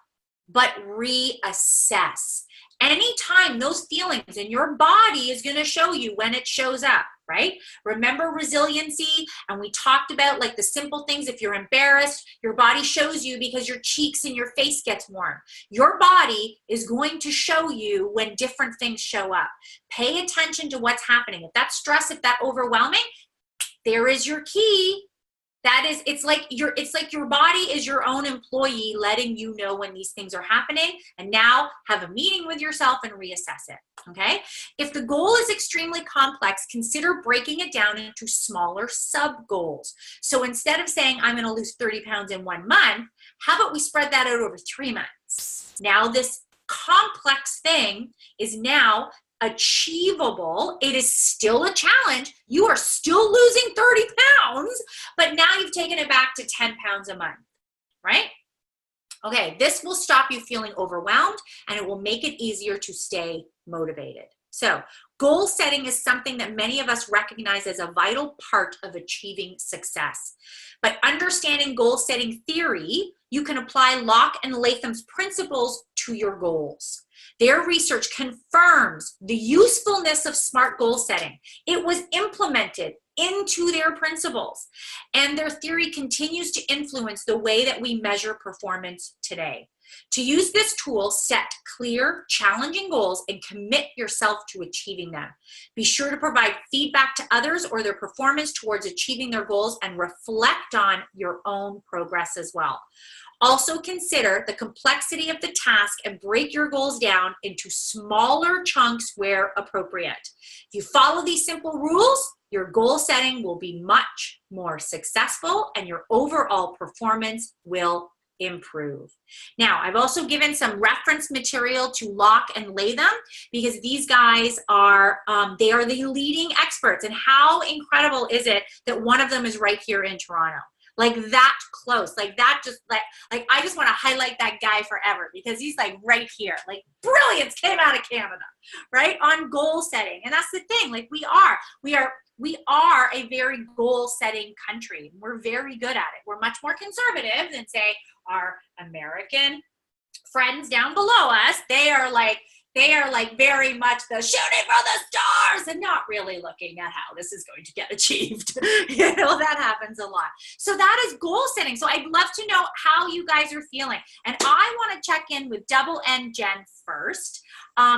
but reassess. Anytime those feelings in your body is going to show you when it shows up, right? Remember resiliency, and we talked about like the simple things. If you're embarrassed, your body shows you because your cheeks and your face gets warm. Your body is going to show you when different things show up. Pay attention to what's happening. If that's stress, if that's overwhelming, there is your key. That is, it's like your body is your own employee letting you know when these things are happening, and now have a meeting with yourself and reassess it, okay? If the goal is extremely complex, consider breaking it down into smaller sub-goals. So instead of saying, I'm gonna lose 30 pounds in 1 month, how about we spread that out over 3 months? Now this complex thing is now achievable. It is still a challenge. You are still losing 30 pounds, but now you've taken it back to 10 pounds a month, right? Okay, this will stop you feeling overwhelmed, and it will make it easier to stay motivated. So goal setting is something that many of us recognize as a vital part of achieving success. By understanding goal setting theory, you can apply Locke and Latham's principles to your goals. Their research confirms the usefulness of SMART goal setting. It was implemented into their principles. And their theory continues to influence the way that we measure performance today. To use this tool, set clear, challenging goals and commit yourself to achieving them. Be sure to provide feedback to others or their performance towards achieving their goals and reflect on your own progress as well. Also consider the complexity of the task and break your goals down into smaller chunks where appropriate. If you follow these simple rules, your goal setting will be much more successful and your overall performance will improve. Now, I've also given some reference material to lock and lay them because these guys are, they are the leading experts. And how incredible is it that one of them is right here in Toronto? Like that close, like that, just like I just want to highlight that guy forever because he's like right here, like brilliance came out of Canada, right? On goal setting. And that's the thing, like we are a very goal setting country. We're very good at it. We're much more conservative than say our American friends down below us. They are like very much the shooting for the stars and not really looking at how this is going to get achieved. You know, that happens a lot. So that is goal setting. So I'd love to know how you guys are feeling. And I want to check in with Double N Jen first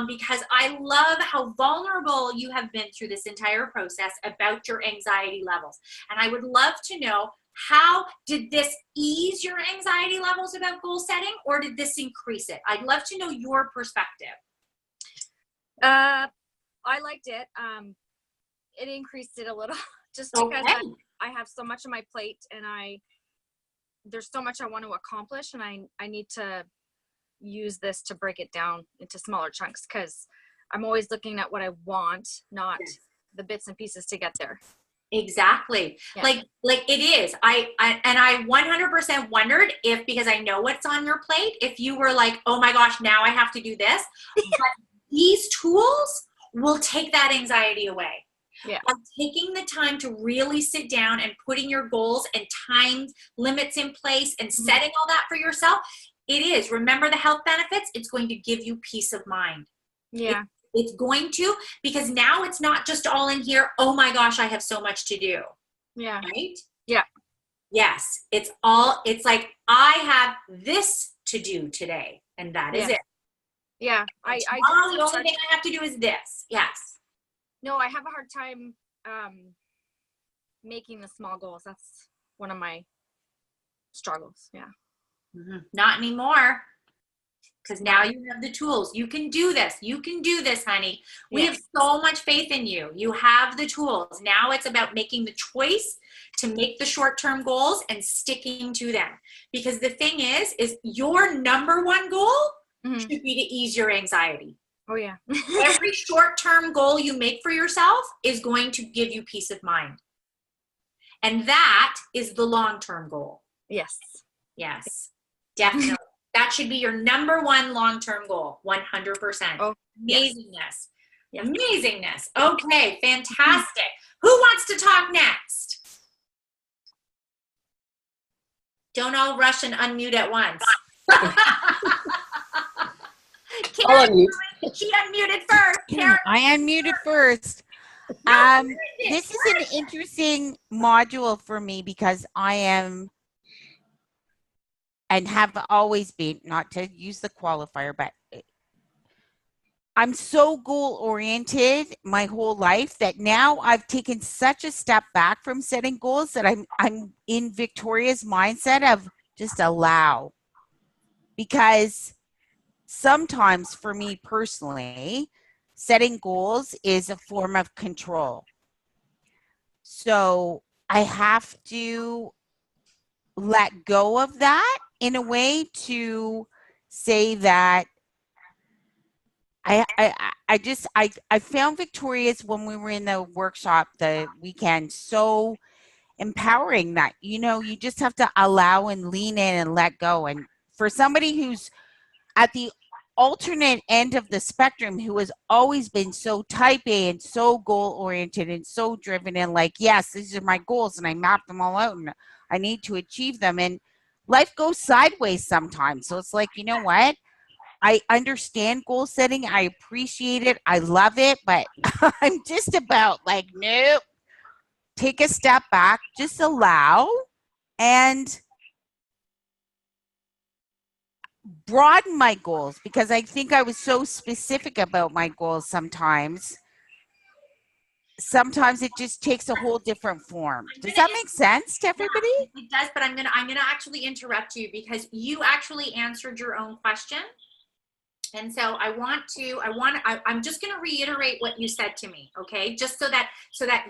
because I love how vulnerable you have been through this entire process about your anxiety levels. And I would love to know, how did this ease your anxiety levels about goal setting or did this increase it? I'd love to know your perspective. I liked it. It increased it a little just because I have so much on my plate and there's so much I want to accomplish and I need to use this to break it down into smaller chunks because I'm always looking at what I want, not the bits and pieces to get there. Exactly. Yeah. Like it is. I 100% wondered if, because I know what's on your plate, if you were like, oh my gosh, now I have to do this. But these tools will take that anxiety away. Yeah. By taking the time to really sit down and putting your goals and time limits in place and setting all that for yourself, it is. Remember the health benefits? It's going to give you peace of mind. Yeah. It's going to, because now it's not just all in here, oh my gosh, I have so much to do. Yeah. Right? Yeah. Yes. It's like, I have this to do today. And that is it. Yeah. The only thing I have to do is this. Yes. No, I have a hard time making the small goals. That's one of my struggles. Yeah. Mm-hmm. Not anymore. Because now you have the tools. You can do this. You can do this, honey. We have so much faith in you. You have the tools. Now it's about making the choice to make the short-term goals and sticking to them. Because the thing is your number one goal should be to ease your anxiety. Oh, yeah. Every short-term goal you make for yourself is going to give you peace of mind. And that is the long-term goal. Yes. Yes, definitely. That should be your number one long-term goal, 100%. Oh, amazingness. Yes. Amazingness. Okay, fantastic. Who wants to talk next? Don't all rush and unmute at once. I'll unmute. She unmuted first. Karen. I unmuted first. This is an interesting module for me because I am and have always been, not to use the qualifier, but I'm so goal oriented my whole life that now I've taken such a step back from setting goals that I'm in Victoria's mindset of just allow. Because sometimes for me personally, setting goals is a form of control. So I have to let go of that in a way to say that I found Victoria's when we were in the workshop the weekend so empowering that, you know, you just have to allow and lean in and let go. And for somebody who's at the alternate end of the spectrum, who has always been so type A and so goal oriented and so driven and like, yes, these are my goals and I map them all out and I need to achieve them. And life goes sideways sometimes. So it's like, you know what? I understand goal setting. I appreciate it. I love it. But I'm just about like, nope. take a step back, just allow, and broaden my goals, because I think I was so specific about my goals sometimes. Sometimes it just takes a whole different form. Does that make sense to everybody? Yeah, it does, but I'm gonna actually interrupt you because you actually answered your own question. And so I'm just going to reiterate what you said to me, okay? Just so that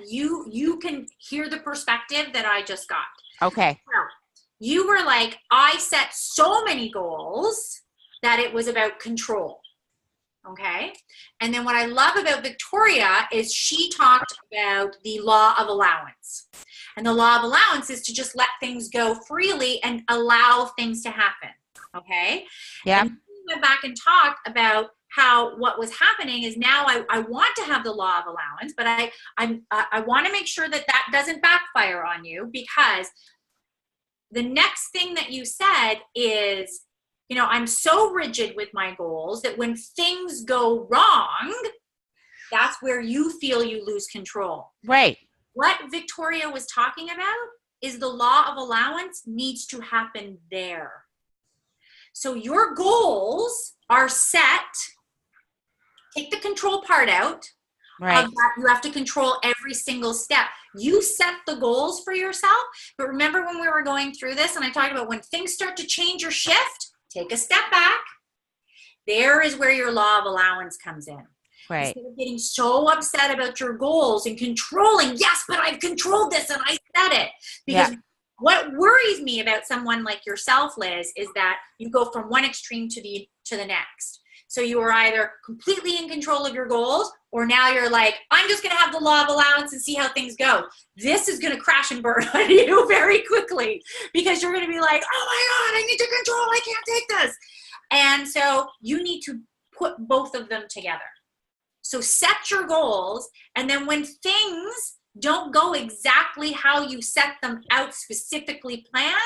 you can hear the perspective that I just got. Okay. So, you were like, I set so many goals that it was about control. Okay. And then what I love about Victoria is she talked about the law of allowance. And the law of allowance is to just let things go freely and allow things to happen. Okay. Yeah. And we went back and talked about how what was happening is now I want to have the law of allowance, but I want to make sure that that doesn't backfire on you, because the next thing that you said is, you know, I'm so rigid with my goals that when things go wrong, that's where you feel you lose control. Right. What Victoria was talking about is the law of allowance needs to happen there. So your goals are set. Take the control part out. Right. Of that, you have to control every single step. You set the goals for yourself, but remember when we were going through this and I talked about when things start to change or shift, take a step back. There is where your law of allowance comes in. Right. Instead of getting so upset about your goals and controlling, yes, but I've controlled this and I said it. Because what worries me about someone like yourself, Liz, is that you go from one extreme to the next. So you are either completely in control of your goals, or now you're like, I'm just going to have the law of allowance and see how things go. This is going to crash and burn on you very quickly, because you're going to be like, oh my God, I need to control. I can't take this. And so you need to put both of them together. So set your goals. And then when things don't go exactly how you set them out specifically planned,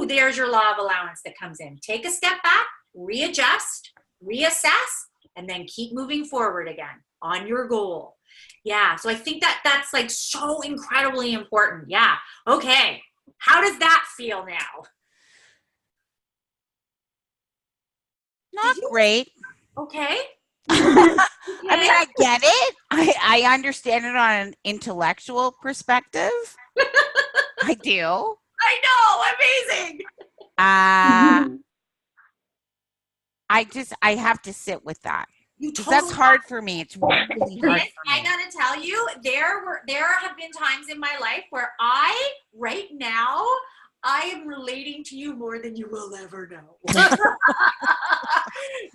there's your law of allowance that comes in. Take a step back, readjust, reassess, and then keep moving forward again on your goal. Yeah, so I think that's like so incredibly important. Yeah, okay. How does that feel now? Not great. Okay. I mean, I get it. I understand it on an intellectual perspective. I do. I know, amazing. I have to sit with that. Totally, that's hard for me. It's really hard for me. I gotta tell you, there have been times in my life where right now, I am relating to you more than you will ever know.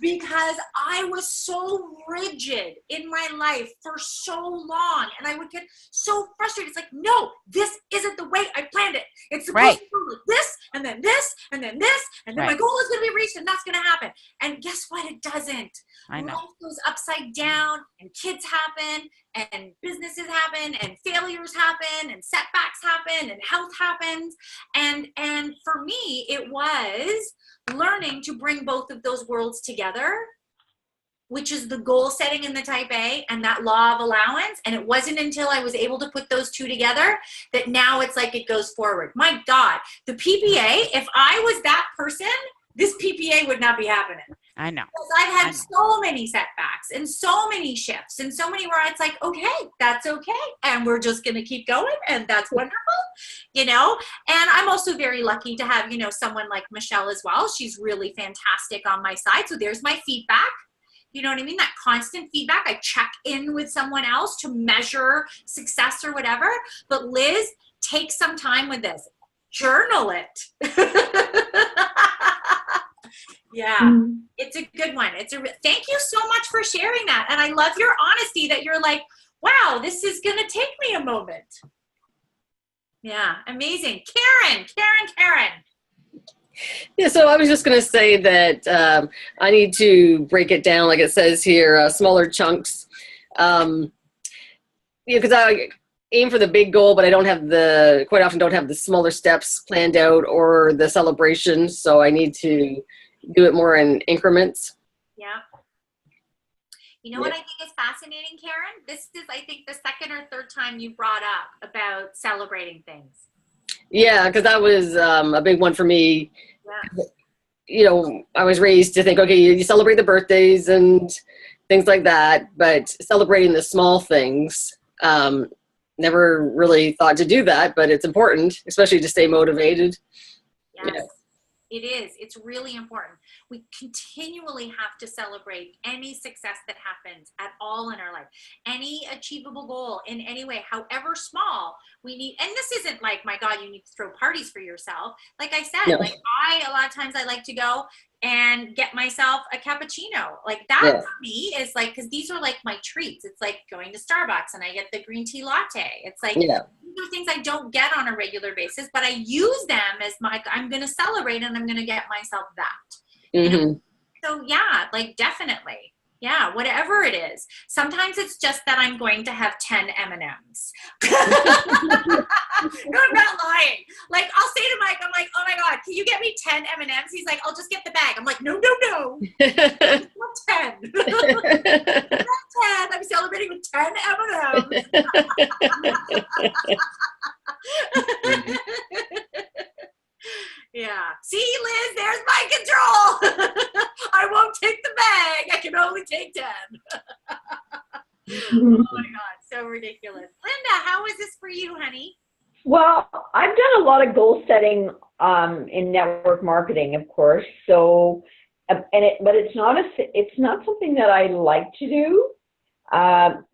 Because I was so rigid in my life for so long, and I would get so frustrated. It's like, no, this isn't the way I planned it. It's supposed to go like this, and then this, and then this, and then my goal is going to be reached, and that's going to happen. And guess what? It doesn't. I know. Life goes upside down, and kids happen, and businesses happen, and failures happen, and setbacks happen, and health happens. And for me, it was learning to bring both of those worlds together, which is the goal setting in the type A and that law of allowance. And it wasn't until I was able to put those two together that now it's like it goes forward. My God, the PPA, if I was that person, this PPA would not be happening. I know. Because I've had so many setbacks and so many shifts and so many where it's like, okay, that's okay. And we're just going to keep going. And that's wonderful, you know? And I'm also very lucky to have, you know, someone like Michelle as well. She's really fantastic on my side. So there's my feedback. You know what I mean? That constant feedback. I check in with someone else to measure success or whatever. But Liz, take some time with this. Journal it. Yeah, it's a good one. Thank you so much for sharing that. And I love your honesty that you're like, wow, this is going to take me a moment. Yeah, amazing. Karen. Yeah, so I was just going to say that I need to break it down, like it says here, smaller chunks. Because I aim for the big goal, but I quite often don't have the smaller steps planned out or the celebration. So I need to do it more in increments. You know what I think is fascinating, Karen? This is, I think, the second or third time you brought up about celebrating things. Yeah, because that was a big one for me. Yeah. You know, I was raised to think, okay, you celebrate the birthdays and things like that, but celebrating the small things, never really thought to do that, but it's important, especially to stay motivated. Yes. Yeah. It is. It's really important. We continually have to celebrate any success that happens at all in our life. Any achievable goal in any way, however small, we need, and this isn't like, my God, you need to throw parties for yourself. Like I said, No. like a lot of times I like to go and get myself a cappuccino. Like that for me is like, because these are like my treats. It's like going to Starbucks and I get the green tea latte. It's like, these are things I don't get on a regular basis, but I use them as my, I'm going to celebrate and I'm going to get myself that. You know? So yeah, like definitely. Yeah, whatever it is. Sometimes it's just that I'm going to have 10 M&Ms. No, I'm not lying. Like, I'll say to Mike, I'm like, oh my God, can you get me 10 M&Ms? He's like, I'll just get the bag. I'm like, no. Not 10. Not 10. I'm celebrating with 10 M&Ms. Yeah. See, Liz, there's my control. I won't take the bag. I can only take 10. Oh my God, so ridiculous. Linda, how is this for you, honey? Well, I've done a lot of goal setting in network marketing, of course. So, but it's not something that I like to do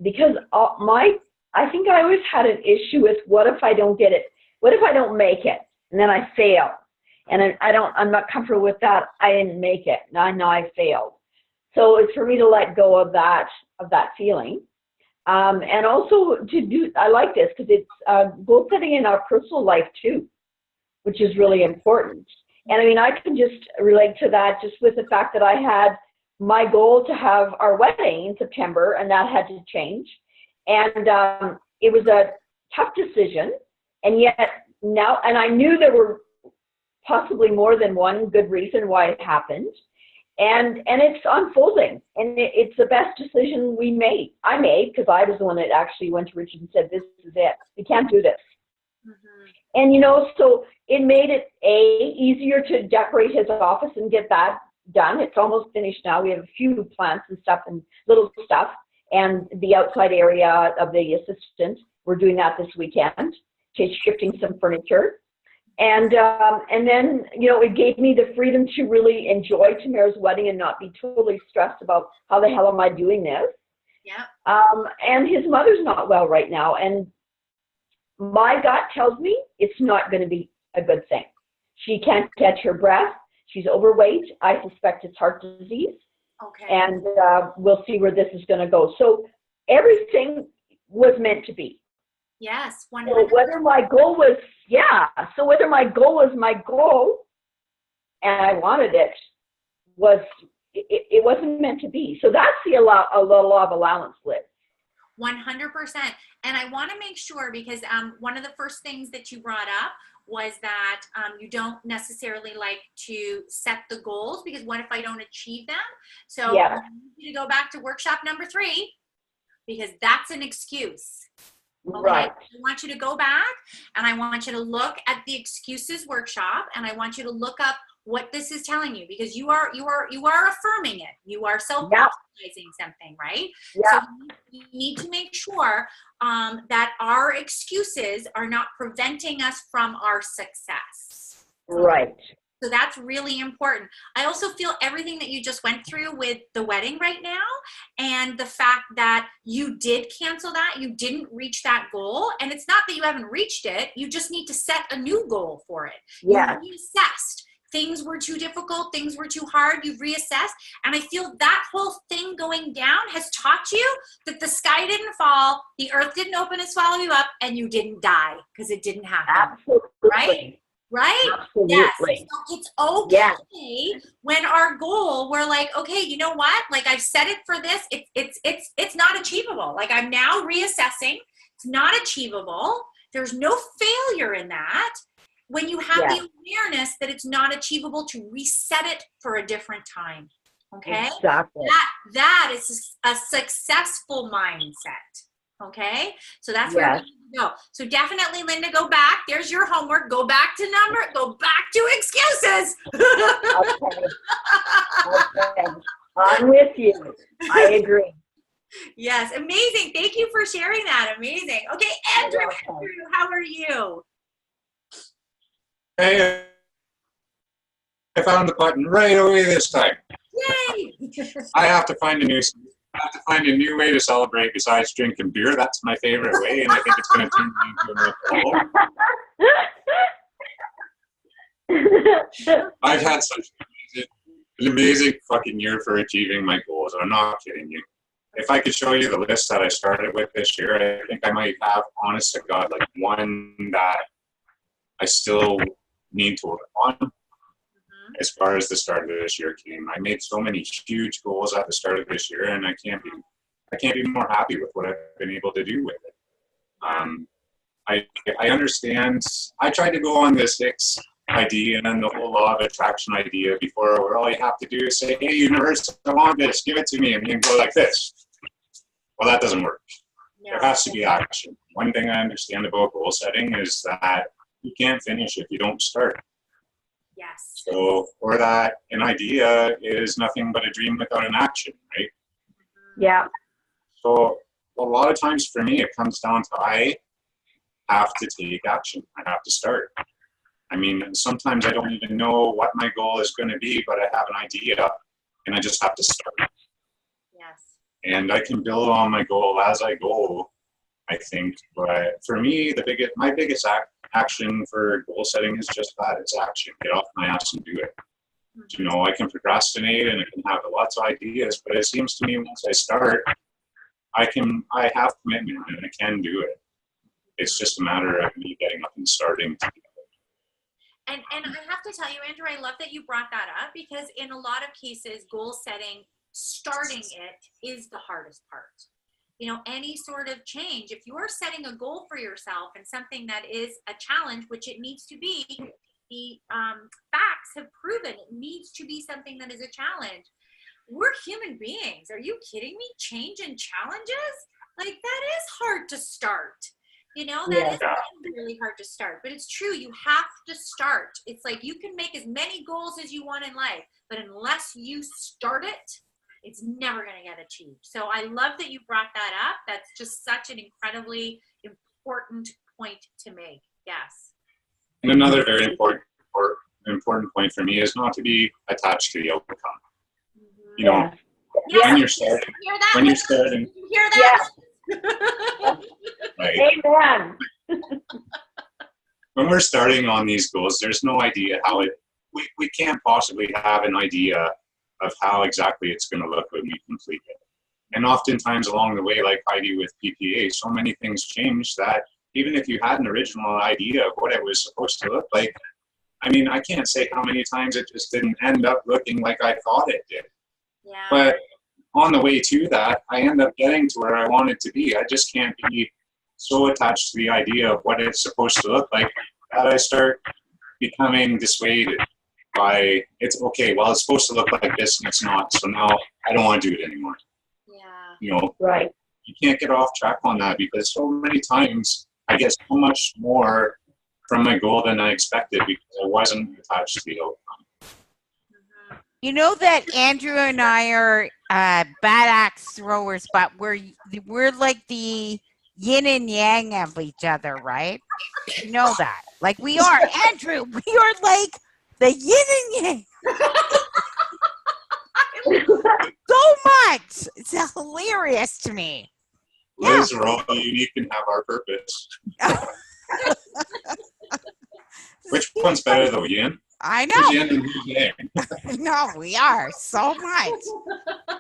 because I think I always had an issue with what if I don't get it? What if I don't make it and then I fail? And I'm not comfortable with that. I didn't make it. Now I know I failed. So it's for me to let go of that feeling. And also I like this because it's goal setting in our personal life too, which is really important. And I mean, I can just relate to that just with the fact that I had my goal to have our wedding in September and that had to change. And it was a tough decision. And yet now, and I knew there were possibly more than one good reason why it happened. And it's unfolding, and it's the best decision I made, because I was the one that actually went to Richard and said, this is it. We can't do this. And, so it made it, easier to decorate his office and get that done. It's almost finished now. We have a few plants and stuff and little stuff, and the outside area of the assistant. We're doing that this weekend, shifting some furniture. And then, it gave me the freedom to really enjoy Tamara's wedding and not be totally stressed about how the hell am I doing this. Yeah. And his mother's not well right now. And my gut tells me it's not going to be a good thing. She can't catch her breath. She's overweight. I suspect it's heart disease. Okay. And we'll see where this is going to go. So everything was meant to be. Yes, 100%. So whether my goal was my goal, and I wanted it, it wasn't meant to be. So that's the law of allowance, Liz. 100%. And I want to make sure, because one of the first things that you brought up was that you don't necessarily like to set the goals, because what if I don't achieve them? So I need you to go back to workshop number 3, because that's an excuse. Okay. Right. I want you to go back and I want you to look at the excuses workshop, and I want you to look up what this is telling you, because you are affirming it. You are self-actualizing something, right? Yeah. So you need to make sure that our excuses are not preventing us from our success. Right. So that's really important. I also feel everything that you just went through with the wedding right now, and the fact that you did cancel that, you didn't reach that goal. And it's not that you haven't reached it. You just need to set a new goal for it. Yeah. You reassessed. Things were too difficult. Things were too hard. You've reassessed. And I feel that whole thing going down has taught you that the sky didn't fall, the earth didn't open and swallow you up, and you didn't die, because it didn't happen. Absolutely. Right? Right? Absolutely. Yes. So it's okay when our goal, we're like, okay, you know what? Like, I've set it for this. It's not achievable. Like, I'm now reassessing. It's not achievable. There's no failure in that. When you have the awareness that it's not achievable, to reset it for a different time. Okay. Exactly. That is a successful mindset. Okay. So that's where we Yes. need to go. So definitely, Linda, go back. There's your homework. Go back to excuses. Okay. Okay. I'm with you. I agree. Yes. Amazing. Thank you for sharing that. Amazing. Okay. Andrew, how are you? Hey, I found the button right away this time. Yay. I have to find a new way to celebrate besides drinking beer. That's my favorite way, and I think it's going to turn me into a I've had such an amazing fucking year for achieving my goals. I'm not kidding you. If I could show you the list that I started with this year, I think I might have, honest to God, like one that I still need to work on. As far as the start of this year came, I made so many huge goals at the start of this year, and I can't be more happy with what I've been able to do with it. I understand. I tried to go on this Hicks idea and the whole law of attraction idea before, where all you have to do is say, "Hey, universe, I want this. Give it to me," and you can go like this. Well, that doesn't work. There has to be action. One thing I understand about goal setting is that you can't finish if you don't start. Yes. So for that, an idea is nothing but a dream without an action, right? Yeah. So a lot of times for me, it comes down to I have to take action. I have to start. I mean, sometimes I don't even know what my goal is going to be, but I have an idea and I just have to start. Yes. And I can build on my goal as I go, I think. But for me, my biggest action for goal setting is just that. It's action. Get off my ass and do it. You know, I can procrastinate and I can have lots of ideas, but it seems to me once I start, I have commitment and I can do it. It's just a matter of me getting up and starting to do it. And I have to tell you, Andrew, I love that you brought that up, because in a lot of cases, goal setting, starting it is the hardest part. You know, any sort of change, if you're setting a goal for yourself and something that is a challenge, which it needs to be, the facts have proven it needs to be something that is a challenge. We're human beings. Are you kidding me? Change and challenges? Like, that is hard to start. You know, that is really hard to start. But it's true. You have to start. It's like you can make as many goals as you want in life, but unless you start it, it's never going to get achieved. So I love that you brought that up. That's just such an incredibly important point to make. Yes. And another very important point for me is not to be attached to the outcome. You know, when you're starting, hear that? Right. Amen. When we're starting on these goals, there's no idea how we can't possibly have an idea of how exactly it's going to look when we complete it. And oftentimes along the way, like Heidi with PPA, so many things change that even if you had an original idea of what it was supposed to look like, I mean, I can't say how many times it just didn't end up looking like I thought it did. Yeah. But on the way to that, I end up getting to where I wanted to be. I just can't be so attached to the idea of what it's supposed to look like that I start becoming dissuaded by, it's okay, well, it's supposed to look like this and it's not, so now I don't want to do it anymore. Yeah. You know, Right. You can't get off track on that, because so many times I get so much more from my goal than I expected because I wasn't attached to the outcome. You know that Andrew and I are bad axe throwers, but we're like the yin and yang of each other, right? You know that. Like we are, Andrew, we are like the yin and yang. So much. It's hilarious to me. Liz, we're all unique and have our purpose. Which one's better though, yin? I know. Who's yin and who's yang? No, we are so much.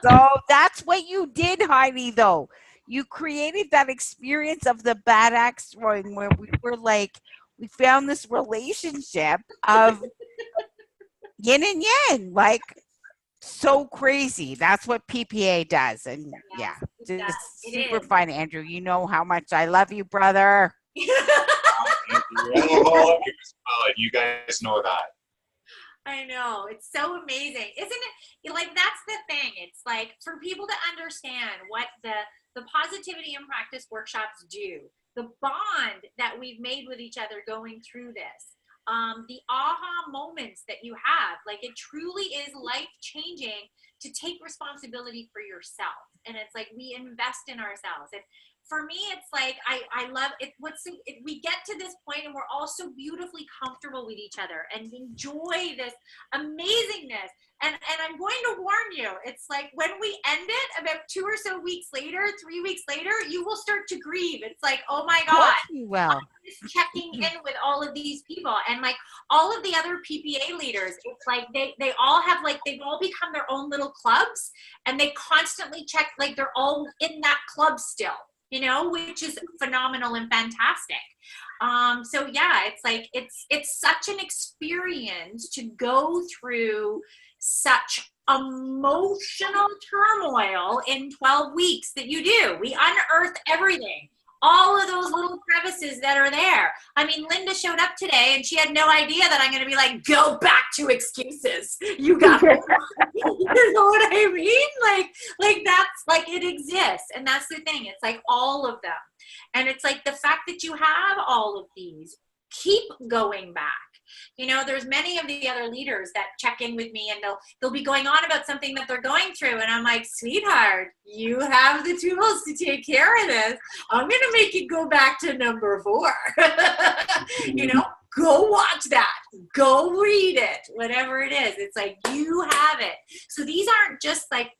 So that's what you did, Heidi, though. You created that experience of the bad axe throwing where we were like, we found this relationship of yin and yang, like so crazy. That's what PPA does. And yeah, just super fun, Andrew. You know how much I love you, brother. I love all of you as well, and you guys know that. I know. It's so amazing. Isn't it? Like, that's the thing. It's like, for people to understand what the positivity in practice workshops do, the bond that we've made with each other going through this, the aha moments that you have, like, it truly is life-changing to take responsibility for yourself. And it's like, we invest in ourselves. And for me, it's like, I love it. We get to this point and we're all so beautifully comfortable with each other and enjoy this amazingness. And I'm going to warn you, it's like, when we end it about 2 or so weeks later, 3 weeks later, you will start to grieve. It's like, oh my God. Well, Just checking in with all of these people, and like all of the other PPA leaders, it's like they all have, like, they've all become their own little clubs, and they constantly check, like, they're all in that club still, you know, which is phenomenal and fantastic. So yeah, it's like, it's such an experience to go through such emotional turmoil in 12 weeks that you do. We unearth everything. All of those little crevices that are there. I mean, Linda showed up today and she had no idea that I'm going to be like, go back to excuses. You got it. You know what I mean? Like that's, like, it exists. And that's the thing. It's like all of them. And it's like the fact that you have all of these, keep going back. You know, there's many of the other leaders that check in with me, and they'll be going on about something that they're going through, and I'm like, sweetheart, you have the tools to take care of this. I'm gonna make you go back to number 4. You know, go watch that, go read it, whatever it is. It's like, you have it. So these aren't just like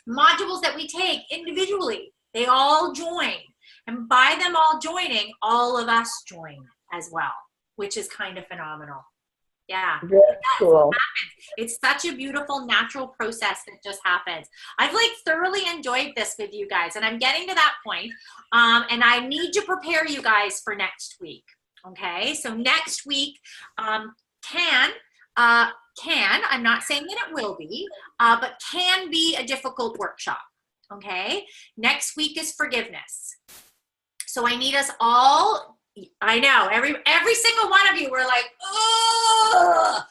modules that we take individually. They all join, and by them all joining, all of us join as well, which is kind of phenomenal. Yeah. Very cool. It's such a beautiful natural process that just happens. I've like thoroughly enjoyed this with you guys, and I'm getting to that point. And I need to prepare you guys for next week. Okay. So next week I'm not saying that it will be, but can be a difficult workshop. Okay. Next week is forgiveness. So I need us all, I know, every single one of you were like, oh,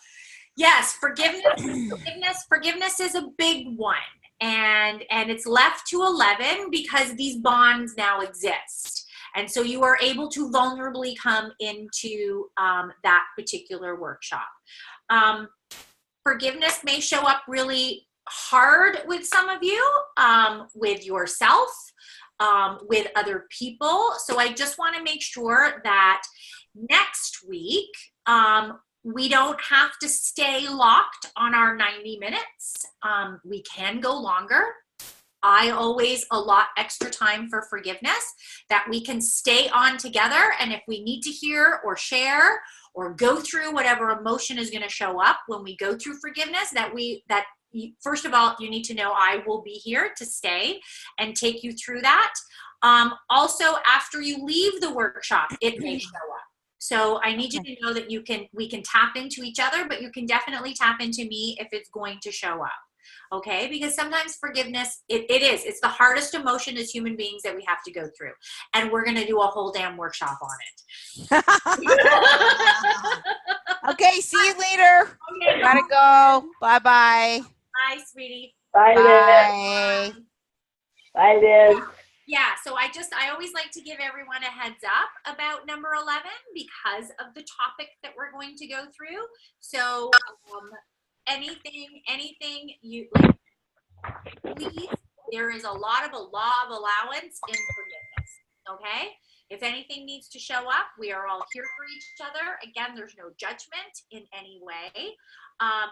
yes, forgiveness is a big one. And it's left to 11 because these bonds now exist. And so you are able to vulnerably come into that particular workshop. Forgiveness may show up really hard with some of you, with yourself, with other people. So I just want to make sure that next week, we don't have to stay locked on our 90 minutes. We can go longer. I always allot extra time for forgiveness that we can stay on together. And if we need to hear or share or go through whatever emotion is going to show up when we go through forgiveness, first of all, you need to know I will be here to stay and take you through that. Also, after you leave the workshop, it may show up. So I need you to know that we can tap into each other, but you can definitely tap into me if it's going to show up. Okay, because sometimes forgiveness, it's the hardest emotion as human beings that we have to go through. And we're going to do a whole damn workshop on it. Okay, see you later. Okay, Gotta go. Bye-bye. bye, sweetie. Bye, Liz. Bye. Bye, Liz. Yeah, so I always like to give everyone a heads up about number 11 because of the topic that we're going to go through. So anything you like, please, there is a lot of allowance in forgiveness, okay? If anything needs to show up, we are all here for each other. Again, there's no judgment in any way.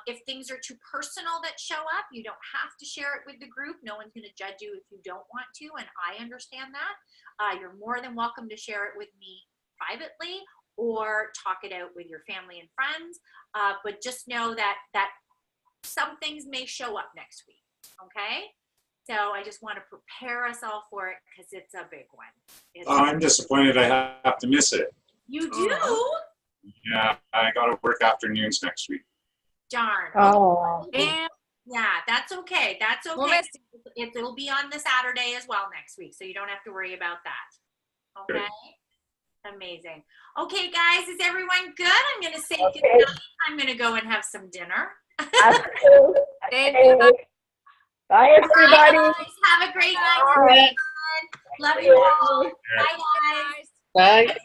If things are too personal that show up, you don't have to share it with the group. No one's going to judge you if you don't want to, and I understand that. You're more than welcome to share it with me privately or talk it out with your family and friends. But just know that some things may show up next week, okay? So I just want to prepare us all for it because it's a big one. I'm disappointed I have to miss it. You do? Yeah, I got to work afternoons next week. Darn. Oh. Yeah, that's okay. That's okay. We'll miss It'll be on the Saturday as well next week, so you don't have to worry about that. Okay? Amazing. Okay, guys, is everyone good? I'm going to say Okay. goodnight. I'm going to go and have some dinner. Thank you. Bye, everybody. Bye, guys. Have a great night. Bye. Love you all. Bye, guys. Bye.